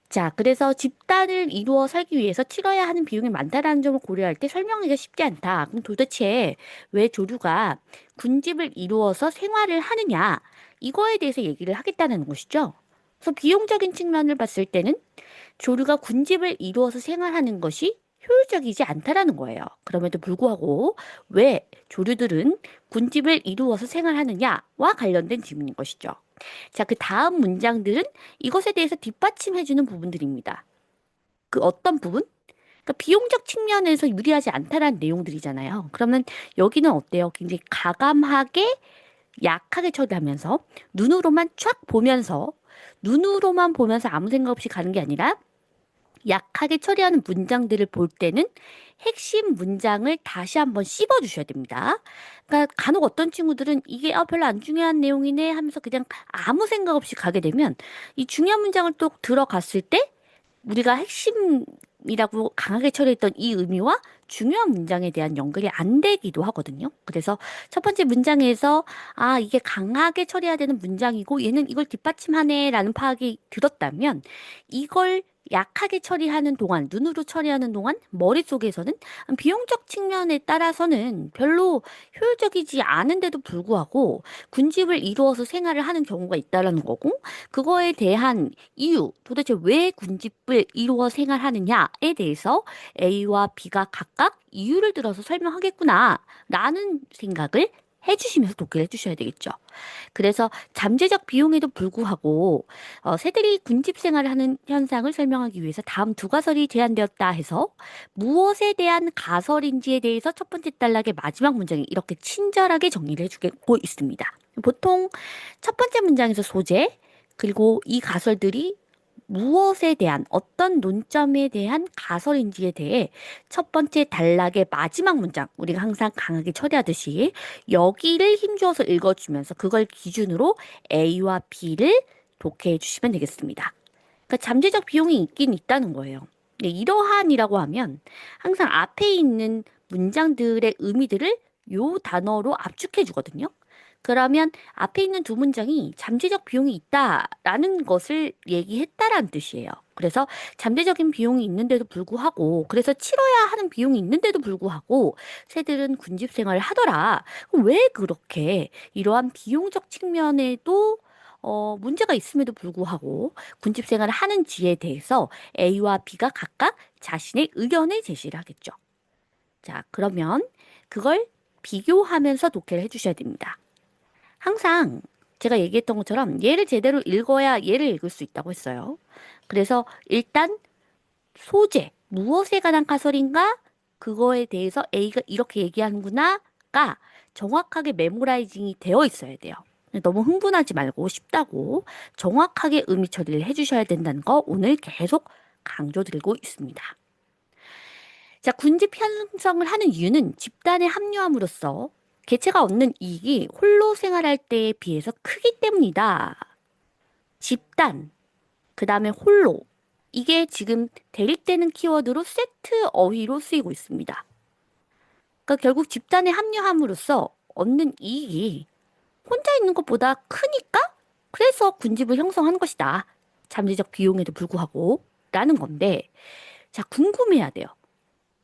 자, 그래서 집단을 이루어 살기 위해서 치러야 하는 비용이 많다라는 점을 고려할 때 설명하기가 쉽지 않다. 그럼 도대체 왜 조류가 군집을 이루어서 생활을 하느냐? 이거에 대해서 얘기를 하겠다는 것이죠. 그래서 비용적인 측면을 봤을 때는 조류가 군집을 이루어서 생활하는 것이 효율적이지 않다라는 거예요. 그럼에도 불구하고 왜 조류들은 군집을 이루어서 생활하느냐와 관련된 질문인 것이죠. 자, 그 다음 문장들은 이것에 대해서 뒷받침해주는 부분들입니다. 그 어떤 부분? 그러니까 비용적 측면에서 유리하지 않다라는 내용들이잖아요. 그러면 여기는 어때요? 굉장히 가감하게 약하게 처리하면서 눈으로만 보면서 아무 생각 없이 가는 게 아니라 약하게 처리하는 문장들을 볼 때는 핵심 문장을 다시 한번 씹어 주셔야 됩니다. 그러니까 간혹 어떤 친구들은 이게 별로 안 중요한 내용이네 하면서 그냥 아무 생각 없이 가게 되면 이 중요한 문장을 또 들어갔을 때 우리가 핵심이라고 강하게 처리했던 이 의미와 중요한 문장에 대한 연결이 안 되기도 하거든요. 그래서 첫 번째 문장에서 이게 강하게 처리해야 되는 문장이고 얘는 이걸 뒷받침하네라는 파악이 들었다면 이걸 약하게 처리하는 동안, 눈으로 처리하는 동안 머릿속에서는 비용적 측면에 따라서는 별로 효율적이지 않은데도 불구하고 군집을 이루어서 생활을 하는 경우가 있다라는 거고 그거에 대한 이유, 도대체 왜 군집을 이루어 생활하느냐에 대해서 A와 B가 각각 이유를 들어서 설명하겠구나, 라는 생각을 해주시면서 독해를 해주셔야 되겠죠. 그래서 잠재적 비용에도 불구하고 새들이 군집 생활을 하는 현상을 설명하기 위해서 다음 두 가설이 제안되었다 해서 무엇에 대한 가설인지에 대해서 첫 번째 단락의 마지막 문장이 이렇게 친절하게 정리를 해주고 있습니다. 보통 첫 번째 문장에서 소재, 그리고 이 가설들이 무엇에 대한 어떤 논점에 대한 가설인지에 대해 첫 번째 단락의 마지막 문장, 우리가 항상 강하게 처리하듯이 여기를 힘주어서 읽어주면서 그걸 기준으로 A와 B를 독해해 주시면 되겠습니다. 그러니까 잠재적 비용이 있긴 있다는 거예요. 네, 이러한이라고 하면 항상 앞에 있는 문장들의 의미들을 요 단어로 압축해 주거든요. 그러면 앞에 있는 두 문장이 잠재적 비용이 있다라는 것을 얘기했다라는 뜻이에요. 그래서 잠재적인 비용이 있는데도 불구하고, 그래서 치러야 하는 비용이 있는데도 불구하고 새들은 군집 생활을 하더라. 그럼 왜 그렇게 이러한 비용적 측면에도 문제가 있음에도 불구하고 군집 생활을 하는지에 대해서 A와 B가 각각 자신의 의견을 제시를 하겠죠. 자, 그러면 그걸 비교하면서 독해를 해주셔야 됩니다. 항상 제가 얘기했던 것처럼 얘를 제대로 읽어야 얘를 읽을 수 있다고 했어요. 그래서 일단 소재, 무엇에 관한 가설인가? 그거에 대해서 A가 이렇게 얘기하는구나가 정확하게 메모라이징이 되어 있어야 돼요. 너무 흥분하지 말고 쉽다고 정확하게 의미 처리를 해주셔야 된다는 거 오늘 계속 강조드리고 있습니다. 자, 군집 편성을 하는 이유는 집단에 합류함으로써 개체가 얻는 이익이 홀로 생활할 때에 비해서 크기 때문이다. 집단, 그 다음에 홀로. 이게 지금 대립되는 키워드로 세트 어휘로 쓰이고 있습니다. 그러니까 결국 집단에 합류함으로써 얻는 이익이 혼자 있는 것보다 크니까 그래서 군집을 형성하는 것이다. 잠재적 비용에도 불구하고 라는 건데 자, 궁금해야 돼요.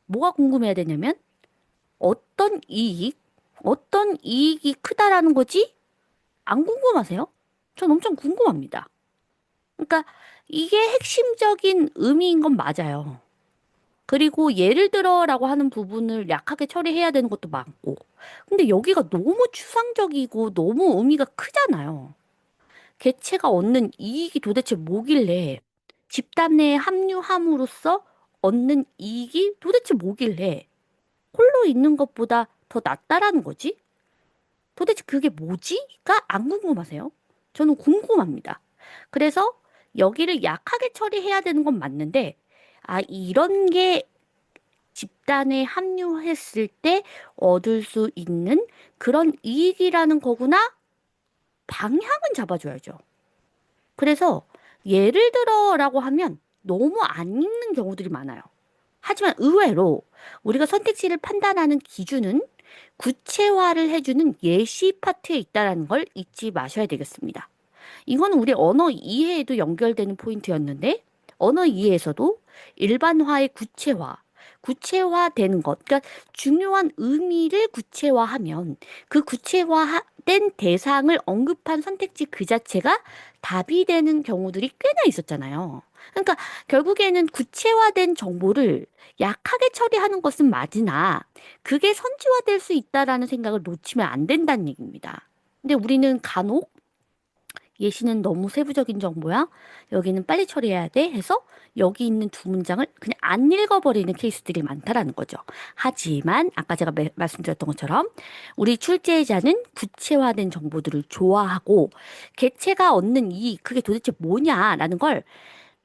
뭐가 궁금해야 되냐면 어떤 이익, 어떤 이익이 크다라는 거지? 안 궁금하세요? 전 엄청 궁금합니다. 그러니까 이게 핵심적인 의미인 건 맞아요. 그리고 예를 들어라고 하는 부분을 약하게 처리해야 되는 것도 많고. 근데 여기가 너무 추상적이고 너무 의미가 크잖아요. 개체가 얻는 이익이 도대체 뭐길래 집단 내에 합류함으로써 얻는 이익이 도대체 뭐길래 홀로 있는 것보다 더 낫다라는 거지? 도대체 그게 뭐지?가 안 궁금하세요? 저는 궁금합니다. 그래서 여기를 약하게 처리해야 되는 건 맞는데, 아, 이런 게 집단에 합류했을 때 얻을 수 있는 그런 이익이라는 거구나? 방향은 잡아줘야죠. 그래서 예를 들어라고 하면 너무 안 읽는 경우들이 많아요. 하지만 의외로 우리가 선택지를 판단하는 기준은 구체화를 해주는 예시 파트에 있다는 걸 잊지 마셔야 되겠습니다. 이거는 우리 언어 이해에도 연결되는 포인트였는데 언어 이해에서도 일반화의 구체화, 구체화되는 것, 그러니까 중요한 의미를 구체화하면 그 구체화된 대상을 언급한 선택지 그 자체가 답이 되는 경우들이 꽤나 있었잖아요. 그러니까 결국에는 구체화된 정보를 약하게 처리하는 것은 맞으나 그게 선지화될 수 있다라는 생각을 놓치면 안 된다는 얘기입니다. 근데 우리는 간혹 예시는 너무 세부적인 정보야. 여기는 빨리 처리해야 돼. 해서 여기 있는 두 문장을 그냥 안 읽어버리는 케이스들이 많다라는 거죠. 하지만 아까 제가 말씀드렸던 것처럼 우리 출제자는 구체화된 정보들을 좋아하고 개체가 얻는 이익, 그게 도대체 뭐냐라는 걸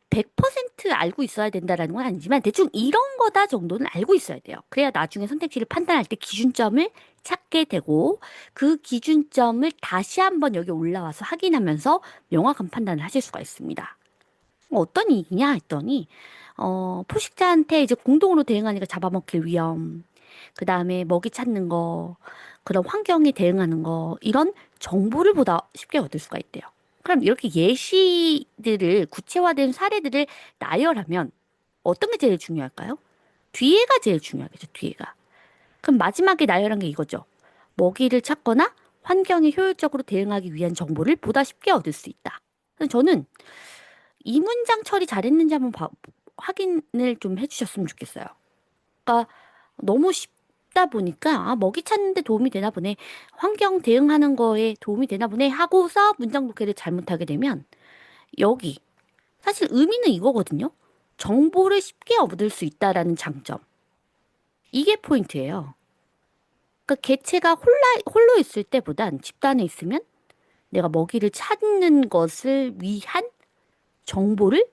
100% 알고 있어야 된다라는 건 아니지만 대충 이런 거다 정도는 알고 있어야 돼요. 그래야 나중에 선택지를 판단할 때 기준점을 찾게 되고 그 기준점을 다시 한번 여기 올라와서 확인하면서 명확한 판단을 하실 수가 있습니다. 어떤 이익이냐 했더니 포식자한테 이제 공동으로 대응하니까 잡아먹힐 위험, 그 다음에 먹이 찾는 거, 그런 환경에 대응하는 거 이런 정보를 보다 쉽게 얻을 수가 있대요. 그럼 이렇게 예시들을 구체화된 사례들을 나열하면 어떤 게 제일 중요할까요? 뒤에가 제일 중요하겠죠, 뒤에가. 그럼 마지막에 나열한 게 이거죠. 먹이를 찾거나 환경에 효율적으로 대응하기 위한 정보를 보다 쉽게 얻을 수 있다. 그래서 저는 이 문장 처리 잘했는지 한번 확인을 좀 해주셨으면 좋겠어요. 그러니까 너무 쉽다 보니까 아, 먹이 찾는 데 도움이 되나 보네. 환경 대응하는 거에 도움이 되나 보네 하고서 문장 독해를 잘못하게 되면 여기 사실 의미는 이거거든요. 정보를 쉽게 얻을 수 있다라는 장점. 이게 포인트예요. 그러니까 개체가 홀로 있을 때보단 집단에 있으면 내가 먹이를 찾는 것을 위한 정보를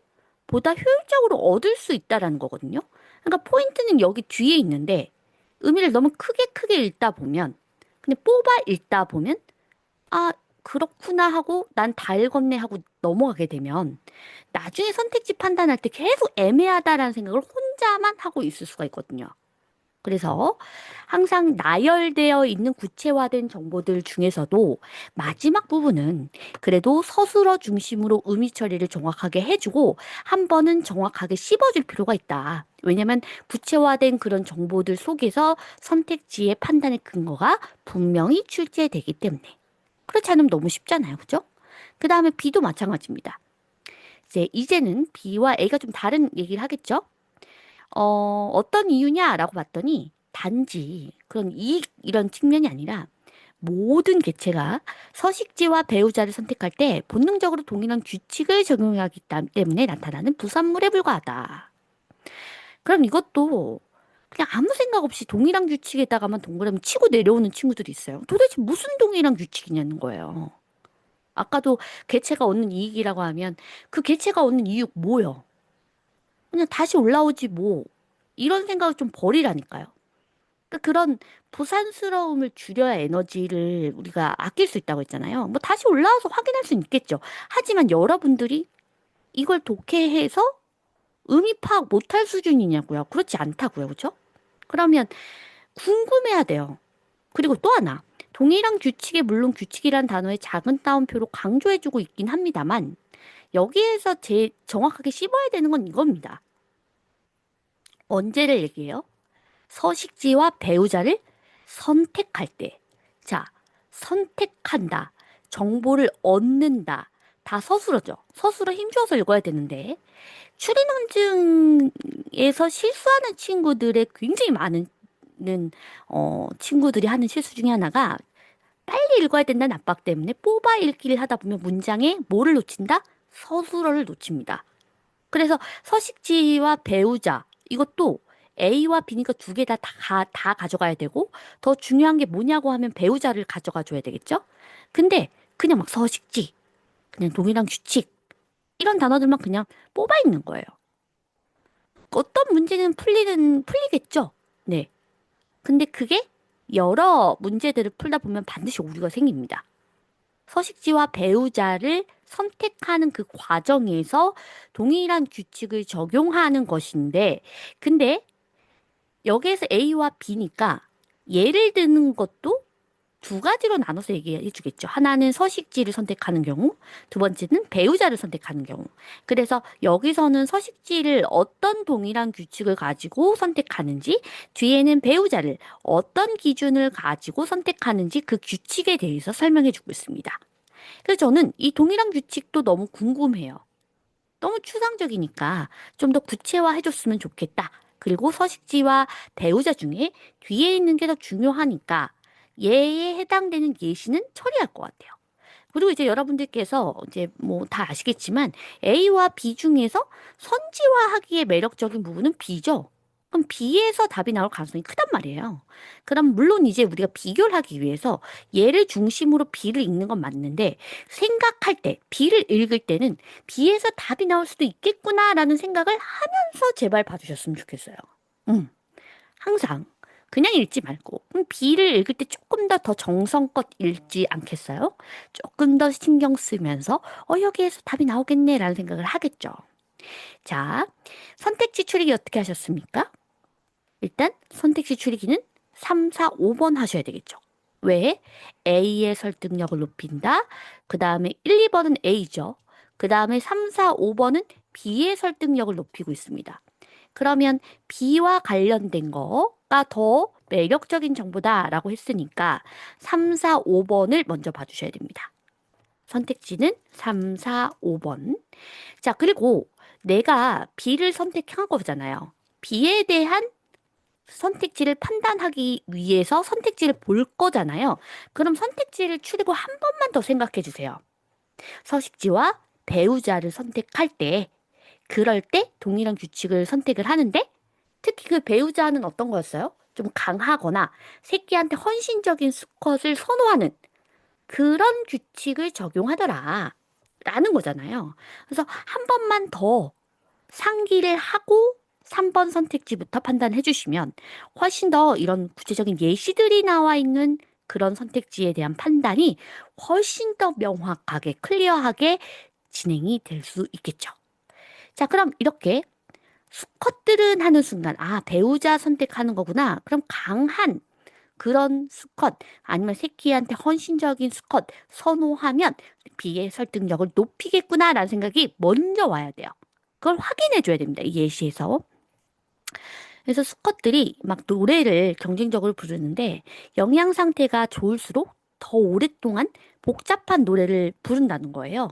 보다 효율적으로 얻을 수 있다라는 거거든요. 그러니까 포인트는 여기 뒤에 있는데 의미를 너무 크게 읽다 보면 그냥 뽑아 읽다 보면 아, 그렇구나 하고 난 다 읽었네 하고 넘어가게 되면 나중에 선택지 판단할 때 계속 애매하다라는 생각을 혼자만 하고 있을 수가 있거든요. 그래서 항상 나열되어 있는 구체화된 정보들 중에서도 마지막 부분은 그래도 서술어 중심으로 의미 처리를 정확하게 해주고 한 번은 정확하게 씹어줄 필요가 있다. 왜냐면 구체화된 그런 정보들 속에서 선택지의 판단의 근거가 분명히 출제되기 때문에. 그렇지 않으면 너무 쉽잖아요. 그죠? 그 다음에 B도 마찬가지입니다. 이제는 B와 A가 좀 다른 얘기를 하겠죠? 어떤 이유냐라고 봤더니 단지 그런 이익 이런 측면이 아니라 모든 개체가 서식지와 배우자를 선택할 때 본능적으로 동일한 규칙을 적용하기 때문에 나타나는 부산물에 불과하다. 그럼 이것도 그냥 아무 생각 없이 동일한 규칙에다가만 동그라미 치고 내려오는 친구들이 있어요. 도대체 무슨 동일한 규칙이냐는 거예요. 아까도 개체가 얻는 이익이라고 하면 그 개체가 얻는 이익 뭐요? 그냥 다시 올라오지 뭐. 이런 생각을 좀 버리라니까요. 그러니까 그런 부산스러움을 줄여야 에너지를 우리가 아낄 수 있다고 했잖아요. 뭐 다시 올라와서 확인할 수는 있겠죠. 하지만 여러분들이 이걸 독해해서 의미 파악 못할 수준이냐고요. 그렇지 않다고요. 그렇죠? 그러면 궁금해야 돼요. 그리고 또 하나. 동일한 규칙에 물론 규칙이란 단어의 작은 따옴표로 강조해주고 있긴 합니다만 여기에서 제 정확하게 씹어야 되는 건 이겁니다. 언제를 얘기해요? 서식지와 배우자를 선택할 때. 자, 선택한다. 정보를 얻는다. 다 서술어죠. 서술어 힘줘서 읽어야 되는데 추리논증에서 실수하는 친구들의 굉장히 많은 친구들이 하는 실수 중에 하나가 빨리 읽어야 된다는 압박 때문에 뽑아 읽기를 하다 보면 문장에 뭐를 놓친다? 서술어를 놓칩니다. 그래서 서식지와 배우자 이것도 A와 B니까 두 개 다 가져가야 되고 더 중요한 게 뭐냐고 하면 배우자를 가져가 줘야 되겠죠? 근데 그냥 막 서식지, 그냥 동일한 규칙 이런 단어들만 그냥 뽑아 있는 거예요. 어떤 문제는 풀리겠죠? 네. 근데 그게 여러 문제들을 풀다 보면 반드시 오류가 생깁니다. 서식지와 배우자를 선택하는 그 과정에서 동일한 규칙을 적용하는 것인데, 근데 여기에서 A와 B니까 예를 드는 것도 두 가지로 나눠서 얘기해 주겠죠. 하나는 서식지를 선택하는 경우, 두 번째는 배우자를 선택하는 경우. 그래서 여기서는 서식지를 어떤 동일한 규칙을 가지고 선택하는지, 뒤에는 배우자를 어떤 기준을 가지고 선택하는지 그 규칙에 대해서 설명해 주고 있습니다. 그래서 저는 이 동일한 규칙도 너무 궁금해요. 너무 추상적이니까 좀 더 구체화해 줬으면 좋겠다. 그리고 서식지와 배우자 중에 뒤에 있는 게 더 중요하니까 얘에 해당되는 예시는 처리할 것 같아요. 그리고 이제 여러분들께서 이제 뭐 다 아시겠지만 A와 B 중에서 선지화하기에 매력적인 부분은 B죠. 그럼 B에서 답이 나올 가능성이 크단 말이에요. 그럼 물론 이제 우리가 비교를 하기 위해서 얘를 중심으로 B를 읽는 건 맞는데 생각할 때 B를 읽을 때는 B에서 답이 나올 수도 있겠구나라는 생각을 하면서 제발 봐주셨으면 좋겠어요. 음, 항상 그냥 읽지 말고 B를 읽을 때 조금 더 정성껏 읽지 않겠어요? 조금 더 신경 쓰면서 여기에서 답이 나오겠네라는 생각을 하겠죠. 자, 선택지 추리기 어떻게 하셨습니까? 일단 선택지 추리기는 3, 4, 5번 하셔야 되겠죠. 왜? A의 설득력을 높인다. 그 다음에 1, 2번은 A죠. 그 다음에 3, 4, 5번은 B의 설득력을 높이고 있습니다. 그러면 B와 관련된 거가 더 매력적인 정보다라고 했으니까 3, 4, 5번을 먼저 봐주셔야 됩니다. 선택지는 3, 4, 5번. 자, 그리고 내가 B를 선택한 거잖아요. B에 대한 선택지를 판단하기 위해서 선택지를 볼 거잖아요. 그럼 선택지를 추리고 한 번만 더 생각해 주세요. 서식지와 배우자를 선택할 때, 그럴 때 동일한 규칙을 선택을 하는데, 특히 그 배우자는 어떤 거였어요? 좀 강하거나 새끼한테 헌신적인 수컷을 선호하는 그런 규칙을 적용하더라. 라는 거잖아요. 그래서 한 번만 더 상기를 하고 3번 선택지부터 판단해 주시면 훨씬 더 이런 구체적인 예시들이 나와 있는 그런 선택지에 대한 판단이 훨씬 더 명확하게, 클리어하게 진행이 될 수 있겠죠. 자, 그럼 이렇게 수컷들은 하는 순간, 아, 배우자 선택하는 거구나. 그럼 강한 그런 수컷, 아니면 새끼한테 헌신적인 수컷 선호하면 비의 설득력을 높이겠구나라는 생각이 먼저 와야 돼요. 그걸 확인해 줘야 됩니다. 이 예시에서. 그래서 수컷들이 막 노래를 경쟁적으로 부르는데 영양 상태가 좋을수록 더 오랫동안 복잡한 노래를 부른다는 거예요.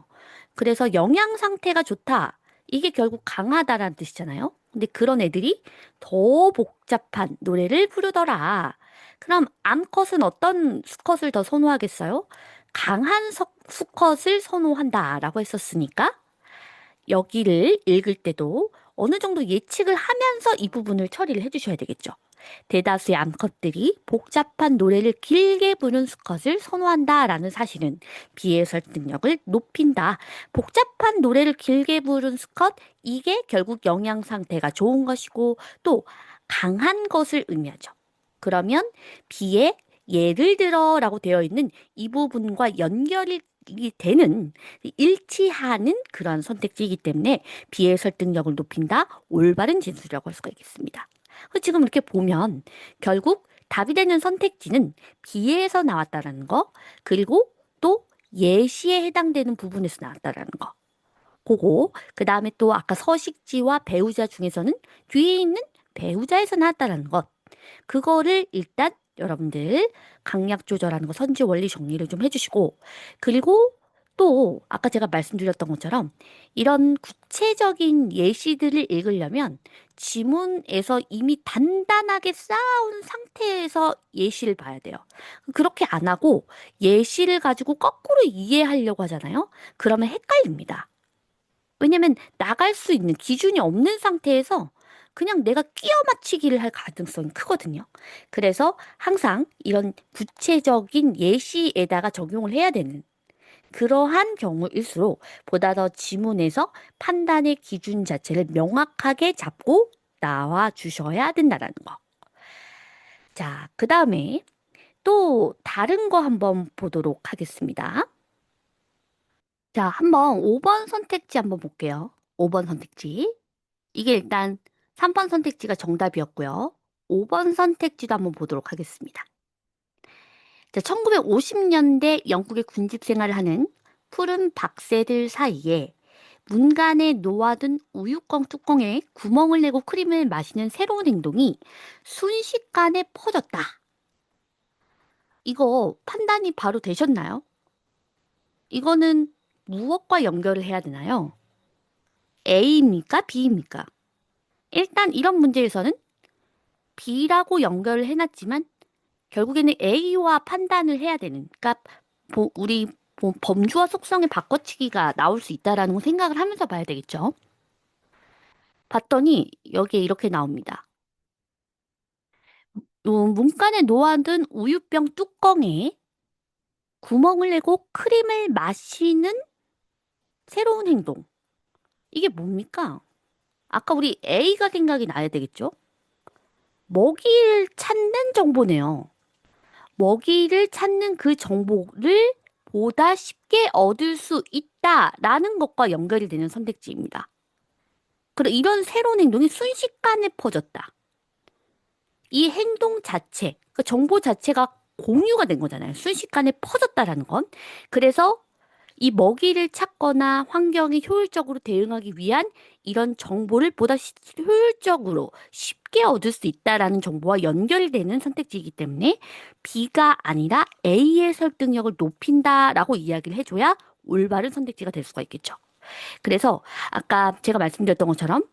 그래서 영양 상태가 좋다. 이게 결국 강하다라는 뜻이잖아요. 근데 그런 애들이 더 복잡한 노래를 부르더라. 그럼 암컷은 어떤 수컷을 더 선호하겠어요? 강한 수컷을 선호한다라고 했었으니까 여기를 읽을 때도 어느 정도 예측을 하면서 이 부분을 처리를 해주셔야 되겠죠. 대다수의 암컷들이 복잡한 노래를 길게 부른 수컷을 선호한다라는 사실은 비의 설득력을 높인다. 복잡한 노래를 길게 부른 수컷, 이게 결국 영양 상태가 좋은 것이고 또 강한 것을 의미하죠. 그러면 비의 예를 들어라고 되어 있는 이 부분과 연결이 되는 일치하는 그러한 선택지이기 때문에 비의 설득력을 높인다. 올바른 진술이라고 할 수가 있겠습니다. 지금 이렇게 보면 결국 답이 되는 선택지는 비에서 나왔다라는 거, 그리고 또 예시에 해당되는 부분에서 나왔다라는 거. 그거, 그 다음에 또 아까 서식지와 배우자 중에서는 뒤에 있는 배우자에서 나왔다라는 것. 그거를 일단 여러분들 강약 조절하는 거 선지 원리 정리를 좀 해주시고, 그리고 또 아까 제가 말씀드렸던 것처럼 이런 구체적인 예시들을 읽으려면 지문에서 이미 단단하게 쌓아온 상태에서 예시를 봐야 돼요. 그렇게 안 하고 예시를 가지고 거꾸로 이해하려고 하잖아요. 그러면 헷갈립니다. 왜냐면 나갈 수 있는 기준이 없는 상태에서 그냥 내가 끼워 맞추기를 할 가능성이 크거든요. 그래서 항상 이런 구체적인 예시에다가 적용을 해야 되는 그러한 경우일수록 보다 더 지문에서 판단의 기준 자체를 명확하게 잡고 나와 주셔야 된다는 거. 자, 그 다음에 또 다른 거 한번 보도록 하겠습니다. 자, 한번 5번 선택지 한번 볼게요. 5번 선택지. 이게 일단 3번 선택지가 정답이었고요. 5번 선택지도 한번 보도록 하겠습니다. 자, 1950년대 영국의 군집 생활을 하는 푸른 박새들 사이에 문간에 놓아둔 우유광 뚜껑에 구멍을 내고 크림을 마시는 새로운 행동이 순식간에 퍼졌다. 이거 판단이 바로 되셨나요? 이거는 무엇과 연결을 해야 되나요? A입니까? B입니까? 일단 이런 문제에서는 B라고 연결을 해놨지만 결국에는 A와 판단을 해야 되는, 그러니까 우리 범주와 속성의 바꿔치기가 나올 수 있다라는 거 생각을 하면서 봐야 되겠죠. 봤더니 여기에 이렇게 나옵니다. 문간에 놓아둔 우유병 뚜껑에 구멍을 내고 크림을 마시는 새로운 행동. 이게 뭡니까? 아까 우리 A가 생각이 나야 되겠죠? 먹이를 찾는 정보네요. 먹이를 찾는 그 정보를 보다 쉽게 얻을 수 있다라는 것과 연결이 되는 선택지입니다. 그리고 이런 새로운 행동이 순식간에 퍼졌다. 이 행동 자체, 그 정보 자체가 공유가 된 거잖아요. 순식간에 퍼졌다라는 건. 그래서 이 먹이를 찾거나 환경에 효율적으로 대응하기 위한 이런 정보를 보다 효율적으로 쉽게 얻을 수 있다라는 정보와 연결되는 선택지이기 때문에 B가 아니라 A의 설득력을 높인다라고 이야기를 해줘야 올바른 선택지가 될 수가 있겠죠. 그래서 아까 제가 말씀드렸던 것처럼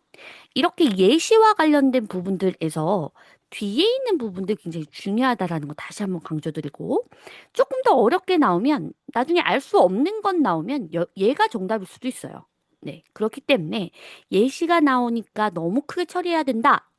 이렇게 예시와 관련된 부분들에서 뒤에 있는 부분들 굉장히 중요하다라는 거 다시 한번 강조드리고 조금 더 어렵게 나오면 나중에 알 수 없는 건 나오면 얘가 정답일 수도 있어요. 네, 그렇기 때문에 예시가 나오니까 너무 크게 처리해야 된다.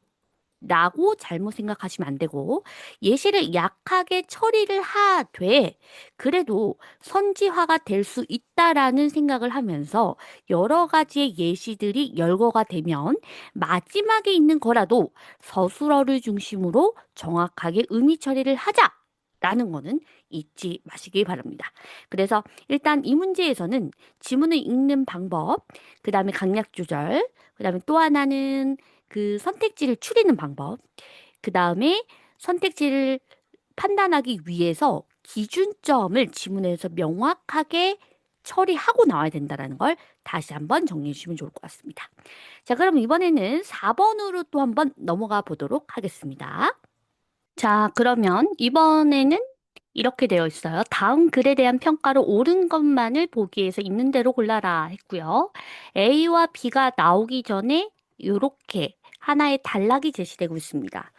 라고 잘못 생각하시면 안 되고, 예시를 약하게 처리를 하되 그래도 선지화가 될 수 있다라는 생각을 하면서 여러 가지의 예시들이 열거가 되면 마지막에 있는 거라도 서술어를 중심으로 정확하게 의미 처리를 하자라는 거는 잊지 마시기 바랍니다. 그래서 일단 이 문제에서는 지문을 읽는 방법, 그 다음에 강약 조절, 그 다음에 또 하나는 그 선택지를 추리는 방법, 그 다음에 선택지를 판단하기 위해서 기준점을 지문에서 명확하게 처리하고 나와야 된다는 걸 다시 한번 정리해 주시면 좋을 것 같습니다. 자, 그럼 이번에는 4번으로 또 한번 넘어가 보도록 하겠습니다. 자, 그러면 이번에는 이렇게 되어 있어요. 다음 글에 대한 평가로 옳은 것만을 보기 위해서 있는 대로 골라라 했고요. A와 B가 나오기 전에 이렇게 하나의 단락이 제시되고 있습니다.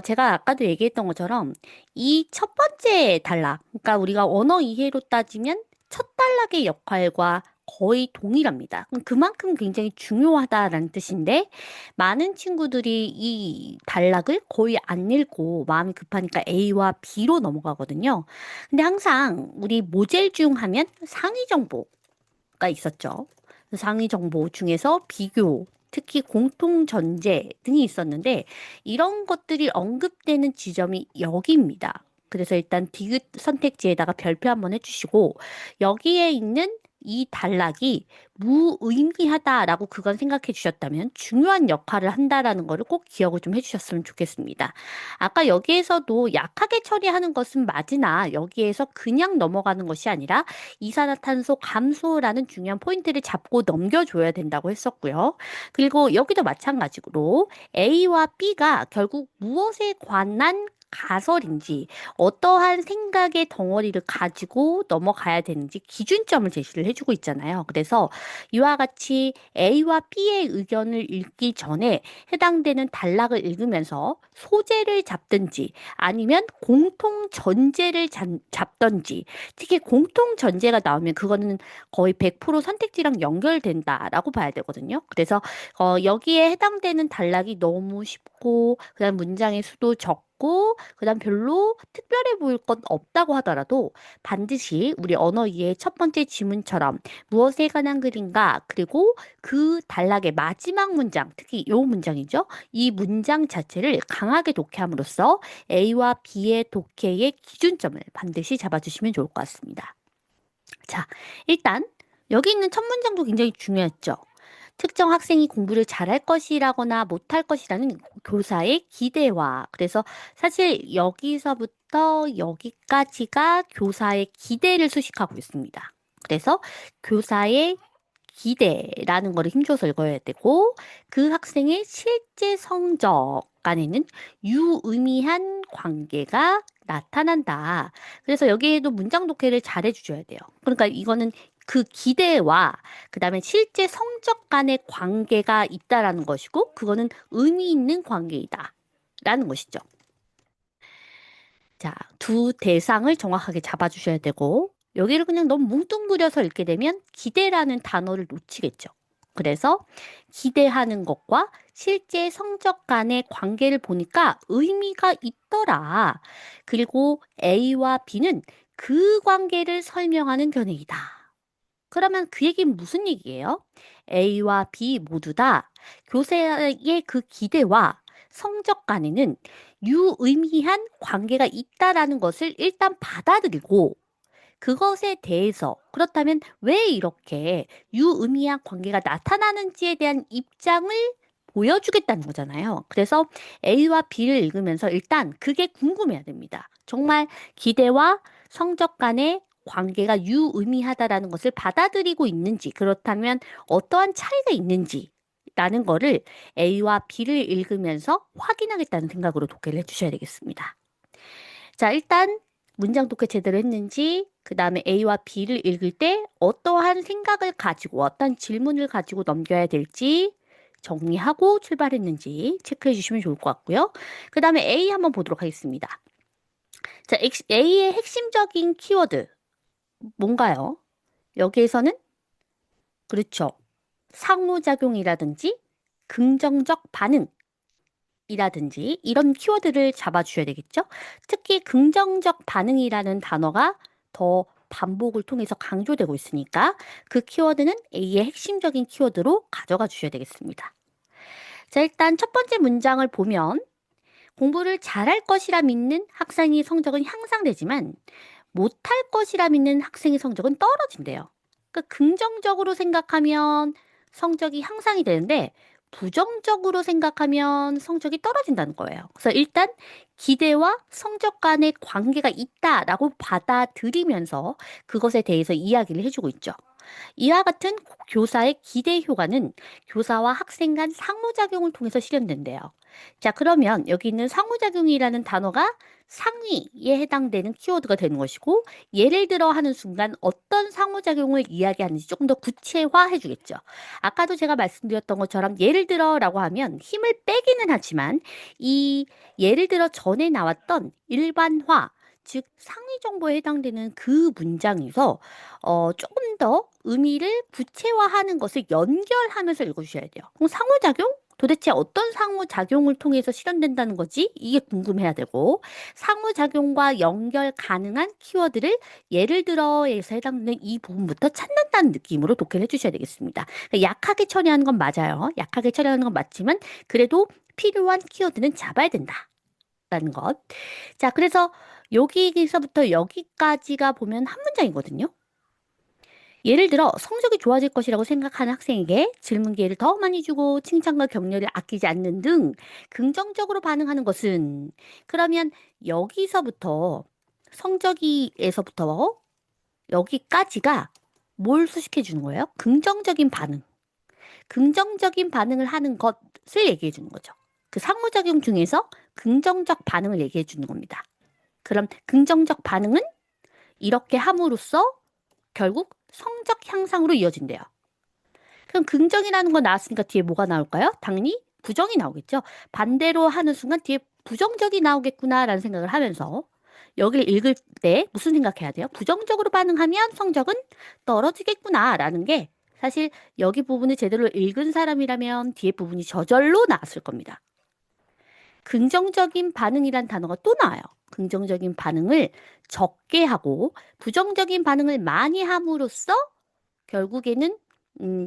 제가 아까도 얘기했던 것처럼 이 첫 번째 단락, 그러니까 우리가 언어 이해로 따지면 첫 단락의 역할과 거의 동일합니다. 그만큼 굉장히 중요하다라는 뜻인데 많은 친구들이 이 단락을 거의 안 읽고 마음이 급하니까 A와 B로 넘어가거든요. 근데 항상 우리 모젤 중 하면 상위 정보가 있었죠. 상위 정보 중에서 비교, 특히 공통 전제 등이 있었는데 이런 것들이 언급되는 지점이 여기입니다. 그래서 일단 디귿 선택지에다가 별표 한번 해주시고 여기에 있는 이 단락이 무의미하다라고 그건 생각해 주셨다면 중요한 역할을 한다라는 거를 꼭 기억을 좀 해주셨으면 좋겠습니다. 아까 여기에서도 약하게 처리하는 것은 맞으나 여기에서 그냥 넘어가는 것이 아니라 이산화탄소 감소라는 중요한 포인트를 잡고 넘겨줘야 된다고 했었고요. 그리고 여기도 마찬가지로 A와 B가 결국 무엇에 관한 가설인지 어떠한 생각의 덩어리를 가지고 넘어가야 되는지 기준점을 제시를 해주고 있잖아요. 그래서 이와 같이 A와 B의 의견을 읽기 전에 해당되는 단락을 읽으면서 소재를 잡든지 아니면 공통 전제를 잡든지 특히 공통 전제가 나오면 그거는 거의 100% 선택지랑 연결된다라고 봐야 되거든요. 그래서 여기에 해당되는 단락이 너무 쉽고 그다음 문장의 수도 적고 그다음 별로 특별해 보일 것 없다고 하더라도 반드시 우리 언어 이해의 첫 번째 지문처럼 무엇에 관한 글인가 그리고 그 단락의 마지막 문장 특히 요 문장이죠. 이 문장 자체를 강하게 독해함으로써 A와 B의 독해의 기준점을 반드시 잡아주시면 좋을 것 같습니다. 자, 일단 여기 있는 첫 문장도 굉장히 중요했죠. 특정 학생이 공부를 잘할 것이라거나 못할 것이라는 교사의 기대와 그래서 사실 여기서부터 여기까지가 교사의 기대를 수식하고 있습니다. 그래서 교사의 기대라는 거를 힘줘서 읽어야 되고 그 학생의 실제 성적 간에는 유의미한 관계가 나타난다. 그래서 여기에도 문장 독해를 잘 해주셔야 돼요. 그러니까 이거는 그 기대와 그다음에 실제 성적 간의 관계가 있다라는 것이고 그거는 의미 있는 관계이다. 라는 것이죠. 자, 두 대상을 정확하게 잡아주셔야 되고, 여기를 그냥 너무 뭉뚱그려서 읽게 되면 기대라는 단어를 놓치겠죠. 그래서 기대하는 것과 실제 성적 간의 관계를 보니까 의미가 있더라. 그리고 A와 B는 그 관계를 설명하는 견해이다. 그러면 그 얘기는 무슨 얘기예요? A와 B 모두 다 교사의 그 기대와 성적 간에는 유의미한 관계가 있다라는 것을 일단 받아들이고 그것에 대해서 그렇다면 왜 이렇게 유의미한 관계가 나타나는지에 대한 입장을 보여주겠다는 거잖아요. 그래서 A와 B를 읽으면서 일단 그게 궁금해야 됩니다. 정말 기대와 성적 간의 관계가 유의미하다라는 것을 받아들이고 있는지, 그렇다면 어떠한 차이가 있는지, 라는 거를 A와 B를 읽으면서 확인하겠다는 생각으로 독해를 해주셔야 되겠습니다. 자, 일단 문장 독해 제대로 했는지, 그 다음에 A와 B를 읽을 때 어떠한 생각을 가지고, 어떤 질문을 가지고 넘겨야 될지 정리하고 출발했는지 체크해 주시면 좋을 것 같고요. 그 다음에 A 한번 보도록 하겠습니다. 자, A의 핵심적인 키워드 뭔가요? 여기에서는 그렇죠. 상호작용이라든지 긍정적 반응 이라든지 이런 키워드를 잡아주셔야 되겠죠? 특히 긍정적 반응이라는 단어가 더 반복을 통해서 강조되고 있으니까 그 키워드는 A의 핵심적인 키워드로 가져가 주셔야 되겠습니다. 자, 일단 첫 번째 문장을 보면 공부를 잘할 것이라 믿는 학생의 성적은 향상되지만 못할 것이라 믿는 학생의 성적은 떨어진대요. 그러니까 긍정적으로 생각하면 성적이 향상이 되는데 부정적으로 생각하면 성적이 떨어진다는 거예요. 그래서 일단 기대와 성적 간의 관계가 있다라고 받아들이면서 그것에 대해서 이야기를 해주고 있죠. 이와 같은 교사의 기대 효과는 교사와 학생 간 상호작용을 통해서 실현된대요. 자, 그러면 여기 있는 상호작용이라는 단어가 상위에 해당되는 키워드가 되는 것이고, 예를 들어 하는 순간 어떤 상호작용을 이야기하는지 조금 더 구체화해 주겠죠. 아까도 제가 말씀드렸던 것처럼 예를 들어라고 하면 힘을 빼기는 하지만 이 예를 들어 전에 나왔던 일반화, 즉 상위 정보에 해당되는 그 문장에서 조금 더 의미를 구체화하는 것을 연결하면서 읽어주셔야 돼요. 그럼 상호작용? 도대체 어떤 상호작용을 통해서 실현된다는 거지? 이게 궁금해야 되고, 상호작용과 연결 가능한 키워드를 예를 들어에서 해당되는 이 부분부터 찾는다는 느낌으로 독해를 해주셔야 되겠습니다. 그러니까 약하게 처리하는 건 맞아요. 약하게 처리하는 건 맞지만, 그래도 필요한 키워드는 잡아야 된다. 라는 것. 자, 그래서 여기서부터 여기까지가 보면 한 문장이거든요. 예를 들어 성적이 좋아질 것이라고 생각하는 학생에게 질문 기회를 더 많이 주고 칭찬과 격려를 아끼지 않는 등 긍정적으로 반응하는 것은 그러면 여기서부터 성적이에서부터 여기까지가 뭘 수식해 주는 거예요? 긍정적인 반응. 긍정적인 반응을 하는 것을 얘기해 주는 거죠. 그 상호작용 중에서 긍정적 반응을 얘기해 주는 겁니다. 그럼 긍정적 반응은 이렇게 함으로써 결국 성적 향상으로 이어진대요. 그럼 긍정이라는 거 나왔으니까 뒤에 뭐가 나올까요? 당연히 부정이 나오겠죠. 반대로 하는 순간 뒤에 부정적이 나오겠구나라는 생각을 하면서 여기를 읽을 때 무슨 생각해야 돼요? 부정적으로 반응하면 성적은 떨어지겠구나라는 게 사실 여기 부분을 제대로 읽은 사람이라면 뒤에 부분이 저절로 나왔을 겁니다. 긍정적인 반응이란 단어가 또 나와요. 긍정적인 반응을 적게 하고 부정적인 반응을 많이 함으로써 결국에는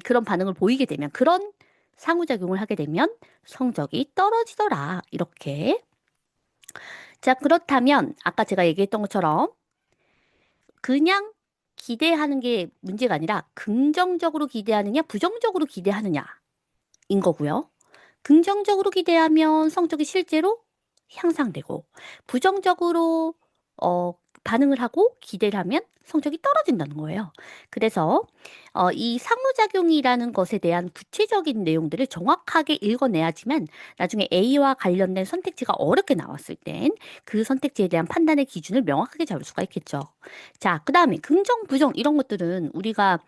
그런 반응을 보이게 되면 그런 상호작용을 하게 되면 성적이 떨어지더라. 이렇게. 자, 그렇다면 아까 제가 얘기했던 것처럼 그냥 기대하는 게 문제가 아니라 긍정적으로 기대하느냐, 부정적으로 기대하느냐인 거고요. 긍정적으로 기대하면 성적이 실제로 향상되고 부정적으로 어, 반응을 하고 기대를 하면 성적이 떨어진다는 거예요. 그래서 이 상호작용이라는 것에 대한 구체적인 내용들을 정확하게 읽어내야지만 나중에 A와 관련된 선택지가 어렵게 나왔을 땐 그 선택지에 대한 판단의 기준을 명확하게 잡을 수가 있겠죠. 자, 그 다음에 긍정, 부정 이런 것들은 우리가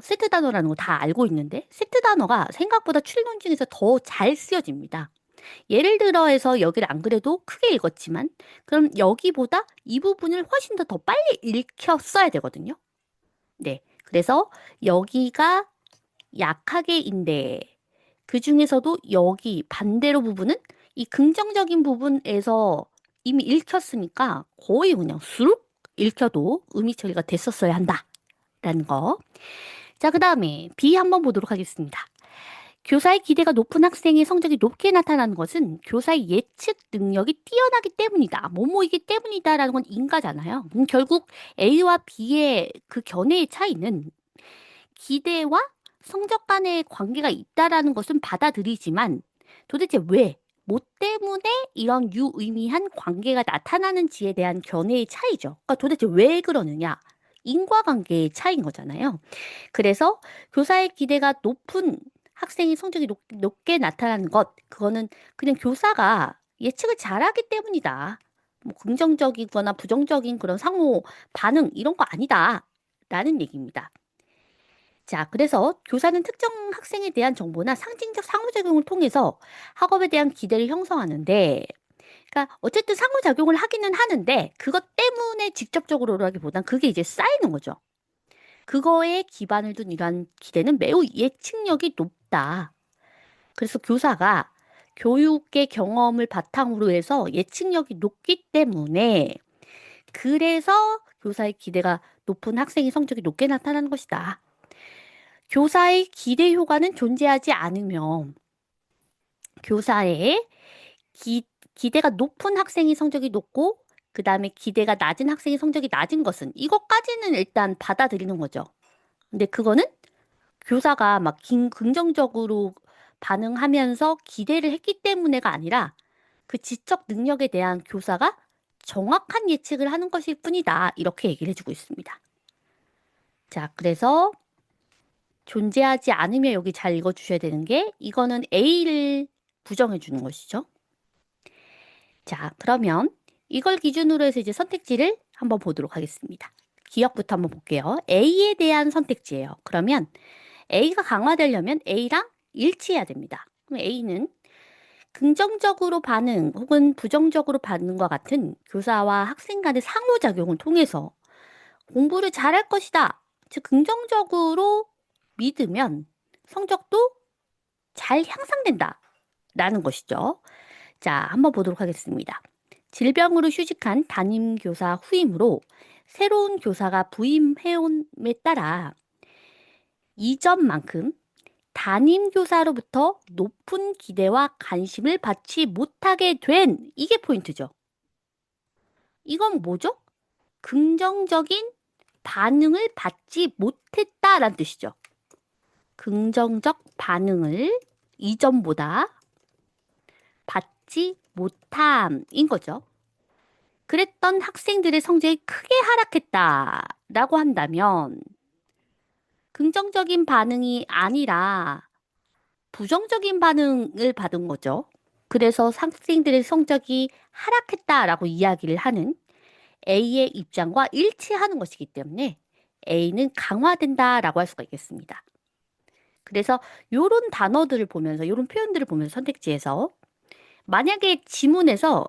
세트 단어라는 거 다 알고 있는데, 세트 단어가 생각보다 출론 중에서 더 잘 쓰여집니다. 예를 들어 해서 여기를 안 그래도 크게 읽었지만, 그럼 여기보다 이 부분을 훨씬 더 빨리 읽혔어야 되거든요. 네. 그래서 여기가 약하게인데, 그 중에서도 여기 반대로 부분은 이 긍정적인 부분에서 이미 읽혔으니까 거의 그냥 수룩 읽혀도 의미 처리가 됐었어야 한다라는 거. 자, 그 다음에 B 한번 보도록 하겠습니다. 교사의 기대가 높은 학생의 성적이 높게 나타나는 것은 교사의 예측 능력이 뛰어나기 때문이다. 뭐뭐이기 때문이다라는 건 인과잖아요. 결국 A와 B의 그 견해의 차이는 기대와 성적 간의 관계가 있다라는 것은 받아들이지만 도대체 왜, 뭐 때문에 이런 유의미한 관계가 나타나는지에 대한 견해의 차이죠. 그러니까 도대체 왜 그러느냐? 인과관계의 차이인 거잖아요. 그래서 교사의 기대가 높은 학생의 성적이 높게 나타나는 것, 그거는 그냥 교사가 예측을 잘하기 때문이다. 뭐 긍정적이거나 부정적인 그런 상호 반응 이런 거 아니다. 라는 얘기입니다. 자, 그래서 교사는 특정 학생에 대한 정보나 상징적 상호작용을 통해서 학업에 대한 기대를 형성하는데, 그러니까 어쨌든 상호작용을 하기는 하는데, 그것 때문에 직접적으로라기보단 그게 이제 쌓이는 거죠. 그거에 기반을 둔 이러한 기대는 매우 예측력이 높다. 그래서 교육의 경험을 바탕으로 해서 예측력이 높기 때문에 그래서 교사의 기대가 높은 학생의 성적이 높게 나타나는 것이다. 교사의 기대 효과는 존재하지 않으며 교사의 기, 기대가 높은 학생의 성적이 높고 그 다음에 기대가 낮은 학생의 성적이 낮은 것은 이것까지는 일단 받아들이는 거죠. 근데 그거는 교사가 막 긍정적으로 반응하면서 기대를 했기 때문에가 아니라 그 지적 능력에 대한 교사가 정확한 예측을 하는 것일 뿐이다. 이렇게 얘기를 해주고 있습니다. 자, 그래서 존재하지 않으며 여기 잘 읽어주셔야 되는 게 이거는 A를 부정해 주는 것이죠. 자, 그러면 이걸 기준으로 해서 이제 선택지를 한번 보도록 하겠습니다. 기억부터 한번 볼게요. A에 대한 선택지예요. 그러면 A가 강화되려면 A랑 일치해야 됩니다. 그럼 A는 긍정적으로 반응 혹은 부정적으로 반응과 같은 교사와 학생 간의 상호작용을 통해서 공부를 잘할 것이다. 즉, 긍정적으로 믿으면 성적도 잘 향상된다. 라는 것이죠. 자, 한번 보도록 하겠습니다. 질병으로 휴직한 담임교사 후임으로 새로운 교사가 부임해옴에 따라 이전만큼 담임교사로부터 높은 기대와 관심을 받지 못하게 된 이게 포인트죠. 이건 뭐죠? 긍정적인 반응을 받지 못했다라는 뜻이죠. 긍정적 반응을 이전보다 받지 못함인 거죠. 그랬던 학생들의 성적이 크게 하락했다라고 한다면 긍정적인 반응이 아니라 부정적인 반응을 받은 거죠. 그래서 학생들의 성적이 하락했다라고 이야기를 하는 A의 입장과 일치하는 것이기 때문에 A는 강화된다라고 할 수가 있겠습니다. 그래서 이런 단어들을 보면서, 이런 표현들을 보면서 선택지에서 만약에 지문에서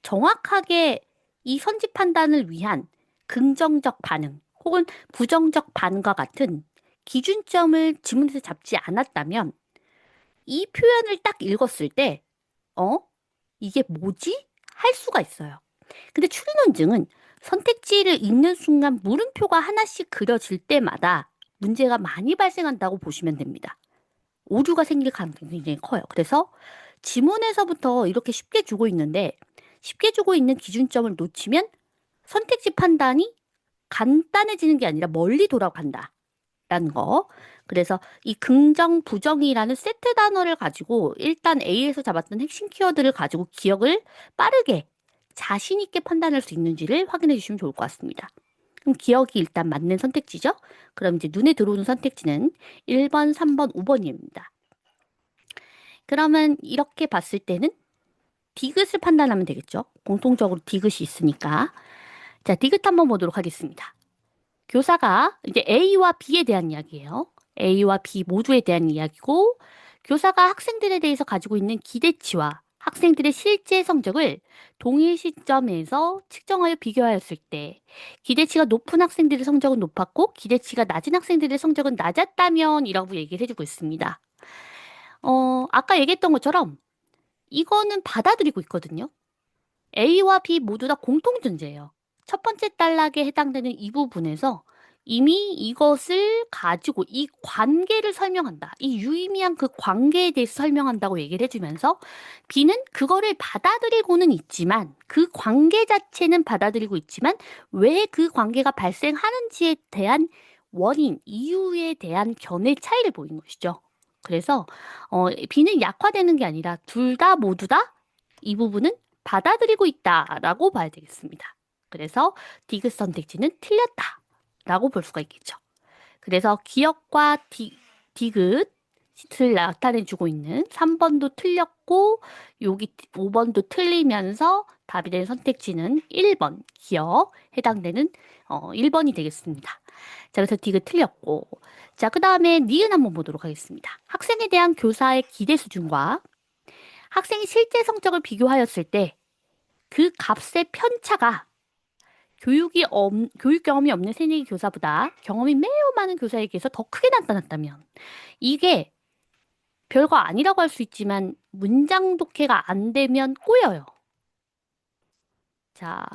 정확하게 이 선지 판단을 위한 긍정적 반응 혹은 부정적 반응과 같은 기준점을 지문에서 잡지 않았다면 이 표현을 딱 읽었을 때, 어? 이게 뭐지? 할 수가 있어요. 근데 추리논증은 선택지를 읽는 순간 물음표가 하나씩 그려질 때마다 문제가 많이 발생한다고 보시면 됩니다. 오류가 생길 가능성이 굉장히 커요. 그래서 지문에서부터 이렇게 쉽게 주고 있는데 쉽게 주고 있는 기준점을 놓치면 선택지 판단이 간단해지는 게 아니라 멀리 돌아간다. 라는 거. 그래서 이 긍정, 부정이라는 세트 단어를 가지고 일단 A에서 잡았던 핵심 키워드를 가지고 기억을 빠르게 자신 있게 판단할 수 있는지를 확인해 주시면 좋을 것 같습니다. 그럼 기억이 일단 맞는 선택지죠? 그럼 이제 눈에 들어오는 선택지는 1번, 3번, 5번입니다. 그러면 이렇게 봤을 때는 디귿을 판단하면 되겠죠? 공통적으로 디귿이 있으니까. 자, 디귿 한번 보도록 하겠습니다. 교사가 이제 A와 B에 대한 이야기예요. A와 B 모두에 대한 이야기고 교사가 학생들에 대해서 가지고 있는 기대치와 학생들의 실제 성적을 동일 시점에서 측정하여 비교하였을 때 기대치가 높은 학생들의 성적은 높았고 기대치가 낮은 학생들의 성적은 낮았다면 이라고 얘기를 해주고 있습니다. 아까 얘기했던 것처럼 이거는 받아들이고 있거든요. A와 B 모두 다 공통 존재예요. 첫 번째 단락에 해당되는 이 부분에서 이미 이것을 가지고 이 관계를 설명한다. 이 유의미한 그 관계에 대해서 설명한다고 얘기를 해주면서 B는 그거를 받아들이고는 있지만 그 관계 자체는 받아들이고 있지만 왜 그 관계가 발생하는지에 대한 원인, 이유에 대한 견해 차이를 보이는 것이죠. 그래서 B는 약화되는 게 아니라 둘 다 모두 다 이 부분은 받아들이고 있다라고 봐야 되겠습니다. 그래서 디귿 선택지는 틀렸다라고 볼 수가 있겠죠. 그래서 기억과 디귿을 나타내주고 있는 3번도 틀렸고 여기 5번도 틀리면서 답이 되는 선택지는 1번 기억 해당되는 1번이 되겠습니다. 자, 그래서 디귿 틀렸고 자, 그 다음에 니은 한번 보도록 하겠습니다. 학생에 대한 교사의 기대 수준과 학생이 실제 성적을 비교하였을 때 그 값의 편차가 교육 경험이 없는 새내기 교사보다 경험이 매우 많은 교사에게서 더 크게 나타났다면 이게 별거 아니라고 할 수 있지만 문장 독해가 안 되면 꼬여요. 자,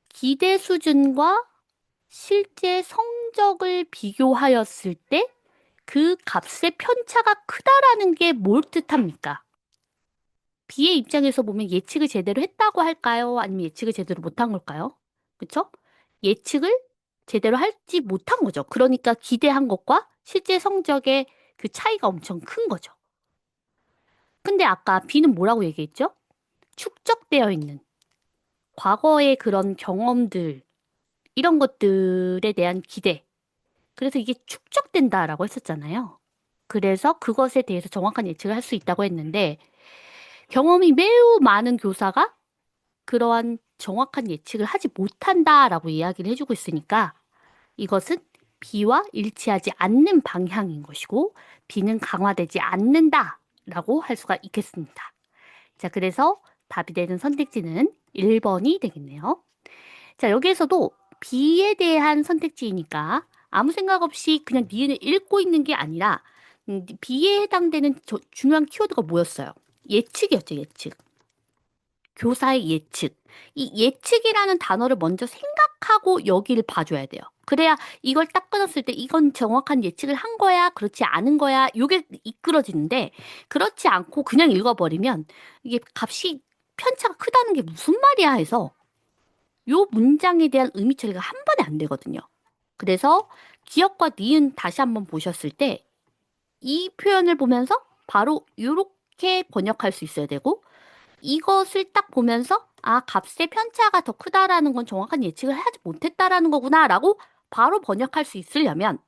기대 수준과 실제 성적을 비교하였을 때 그 값의 편차가 크다라는 게 뭘 뜻합니까? B의 입장에서 보면 예측을 제대로 했다고 할까요? 아니면 예측을 제대로 못한 걸까요? 그쵸? 예측을 제대로 하지 못한 거죠. 그러니까 기대한 것과 실제 성적의 그 차이가 엄청 큰 거죠. 근데 아까 B는 뭐라고 얘기했죠? 축적되어 있는 과거의 그런 경험들, 이런 것들에 대한 기대. 그래서 이게 축적된다라고 했었잖아요. 그래서 그것에 대해서 정확한 예측을 할 수 있다고 했는데, 경험이 매우 많은 교사가 그러한 정확한 예측을 하지 못한다라고 이야기를 해주고 있으니까 이것은 B와 일치하지 않는 방향인 것이고 B는 강화되지 않는다라고 할 수가 있겠습니다. 자, 그래서 답이 되는 선택지는 1번이 되겠네요. 자, 여기에서도 B에 대한 선택지이니까 아무 생각 없이 그냥 니은을 읽고 있는 게 아니라 B에 해당되는 중요한 키워드가 뭐였어요? 예측이었죠, 예측. 교사의 예측. 이 예측이라는 단어를 먼저 생각하고 여기를 봐줘야 돼요. 그래야 이걸 딱 끊었을 때 이건 정확한 예측을 한 거야, 그렇지 않은 거야, 이게 이끌어지는데 그렇지 않고 그냥 읽어버리면 이게 값이 편차가 크다는 게 무슨 말이야 해서 요 문장에 대한 의미 처리가 한 번에 안 되거든요. 그래서 기억과 니은 다시 한번 보셨을 때 이 표현을 보면서 바로 이렇게 번역할 수 있어야 되고 이것을 딱 보면서 아, 값의 편차가 더 크다라는 건 정확한 예측을 하지 못했다라는 거구나라고 바로 번역할 수 있으려면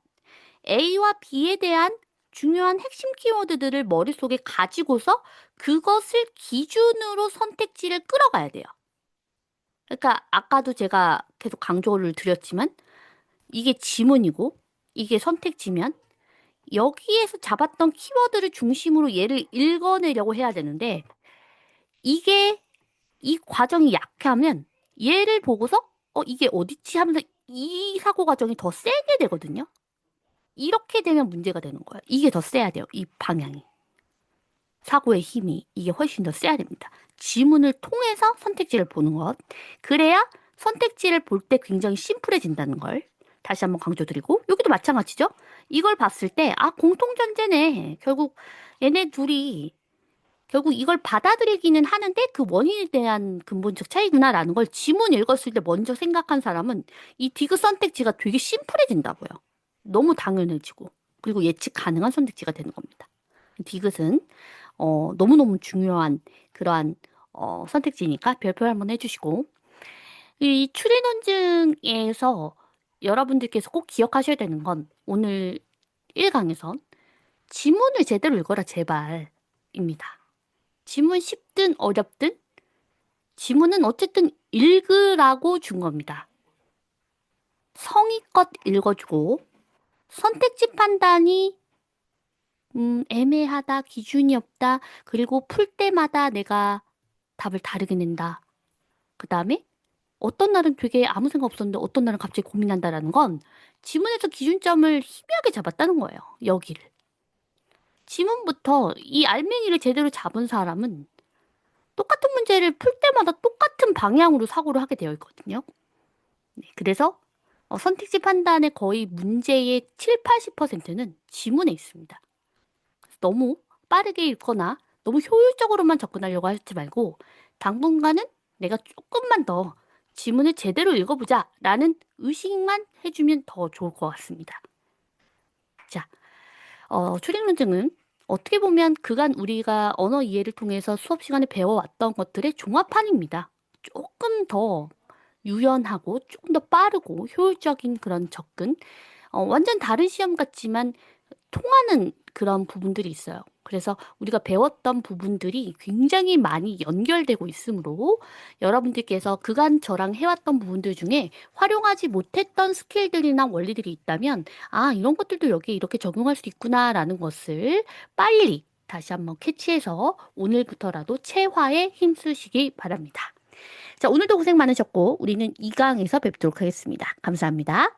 A와 B에 대한 중요한 핵심 키워드들을 머릿속에 가지고서 그것을 기준으로 선택지를 끌어가야 돼요. 그러니까 아까도 제가 계속 강조를 드렸지만 이게 지문이고 이게 선택지면 여기에서 잡았던 키워드를 중심으로 얘를 읽어내려고 해야 되는데 이게 이 과정이 약하면 얘를 보고서 이게 어디지 하면서 이 사고 과정이 더 세게 되거든요. 이렇게 되면 문제가 되는 거예요. 이게 더 세야 돼요. 이 방향이. 사고의 힘이 이게 훨씬 더 세야 됩니다. 지문을 통해서 선택지를 보는 것. 그래야 선택지를 볼 때 굉장히 심플해진다는 걸 다시 한번 강조드리고 여기도 마찬가지죠. 이걸 봤을 때 아, 공통전제네. 결국 얘네 둘이 결국 이걸 받아들이기는 하는데 그 원인에 대한 근본적 차이구나라는 걸 지문 읽었을 때 먼저 생각한 사람은 이 디귿 선택지가 되게 심플해진다고요. 너무 당연해지고 그리고 예측 가능한 선택지가 되는 겁니다. 디귿은 너무너무 중요한 그러한 선택지니까 별표 한번 해주시고 이 추리논증에서 여러분들께서 꼭 기억하셔야 되는 건 오늘 1강에선 지문을 제대로 읽어라 제발입니다. 지문 쉽든 어렵든 지문은 어쨌든 읽으라고 준 겁니다. 성의껏 읽어주고 선택지 판단이 애매하다, 기준이 없다, 그리고 풀 때마다 내가 답을 다르게 낸다. 그 다음에 어떤 날은 되게 아무 생각 없었는데 어떤 날은 갑자기 고민한다라는 건 지문에서 기준점을 희미하게 잡았다는 거예요. 여기를. 지문부터 이 알맹이를 제대로 잡은 사람은 똑같은 문제를 풀 때마다 똑같은 방향으로 사고를 하게 되어 있거든요. 네, 그래서 선택지 판단의 거의 문제의 7, 80%는 지문에 있습니다. 너무 빠르게 읽거나 너무 효율적으로만 접근하려고 하지 말고 당분간은 내가 조금만 더 지문을 제대로 읽어보자 라는 의식만 해주면 더 좋을 것 같습니다. 자, 출입문증은 어떻게 보면 그간 우리가 언어 이해를 통해서 수업 시간에 배워왔던 것들의 종합판입니다. 조금 더 유연하고 조금 더 빠르고 효율적인 그런 접근. 완전 다른 시험 같지만 통하는 그런 부분들이 있어요. 그래서 우리가 배웠던 부분들이 굉장히 많이 연결되고 있으므로 여러분들께서 그간 저랑 해왔던 부분들 중에 활용하지 못했던 스킬들이나 원리들이 있다면 아, 이런 것들도 여기에 이렇게 적용할 수 있구나라는 것을 빨리 다시 한번 캐치해서 오늘부터라도 체화에 힘쓰시기 바랍니다. 자, 오늘도 고생 많으셨고 우리는 2강에서 뵙도록 하겠습니다. 감사합니다.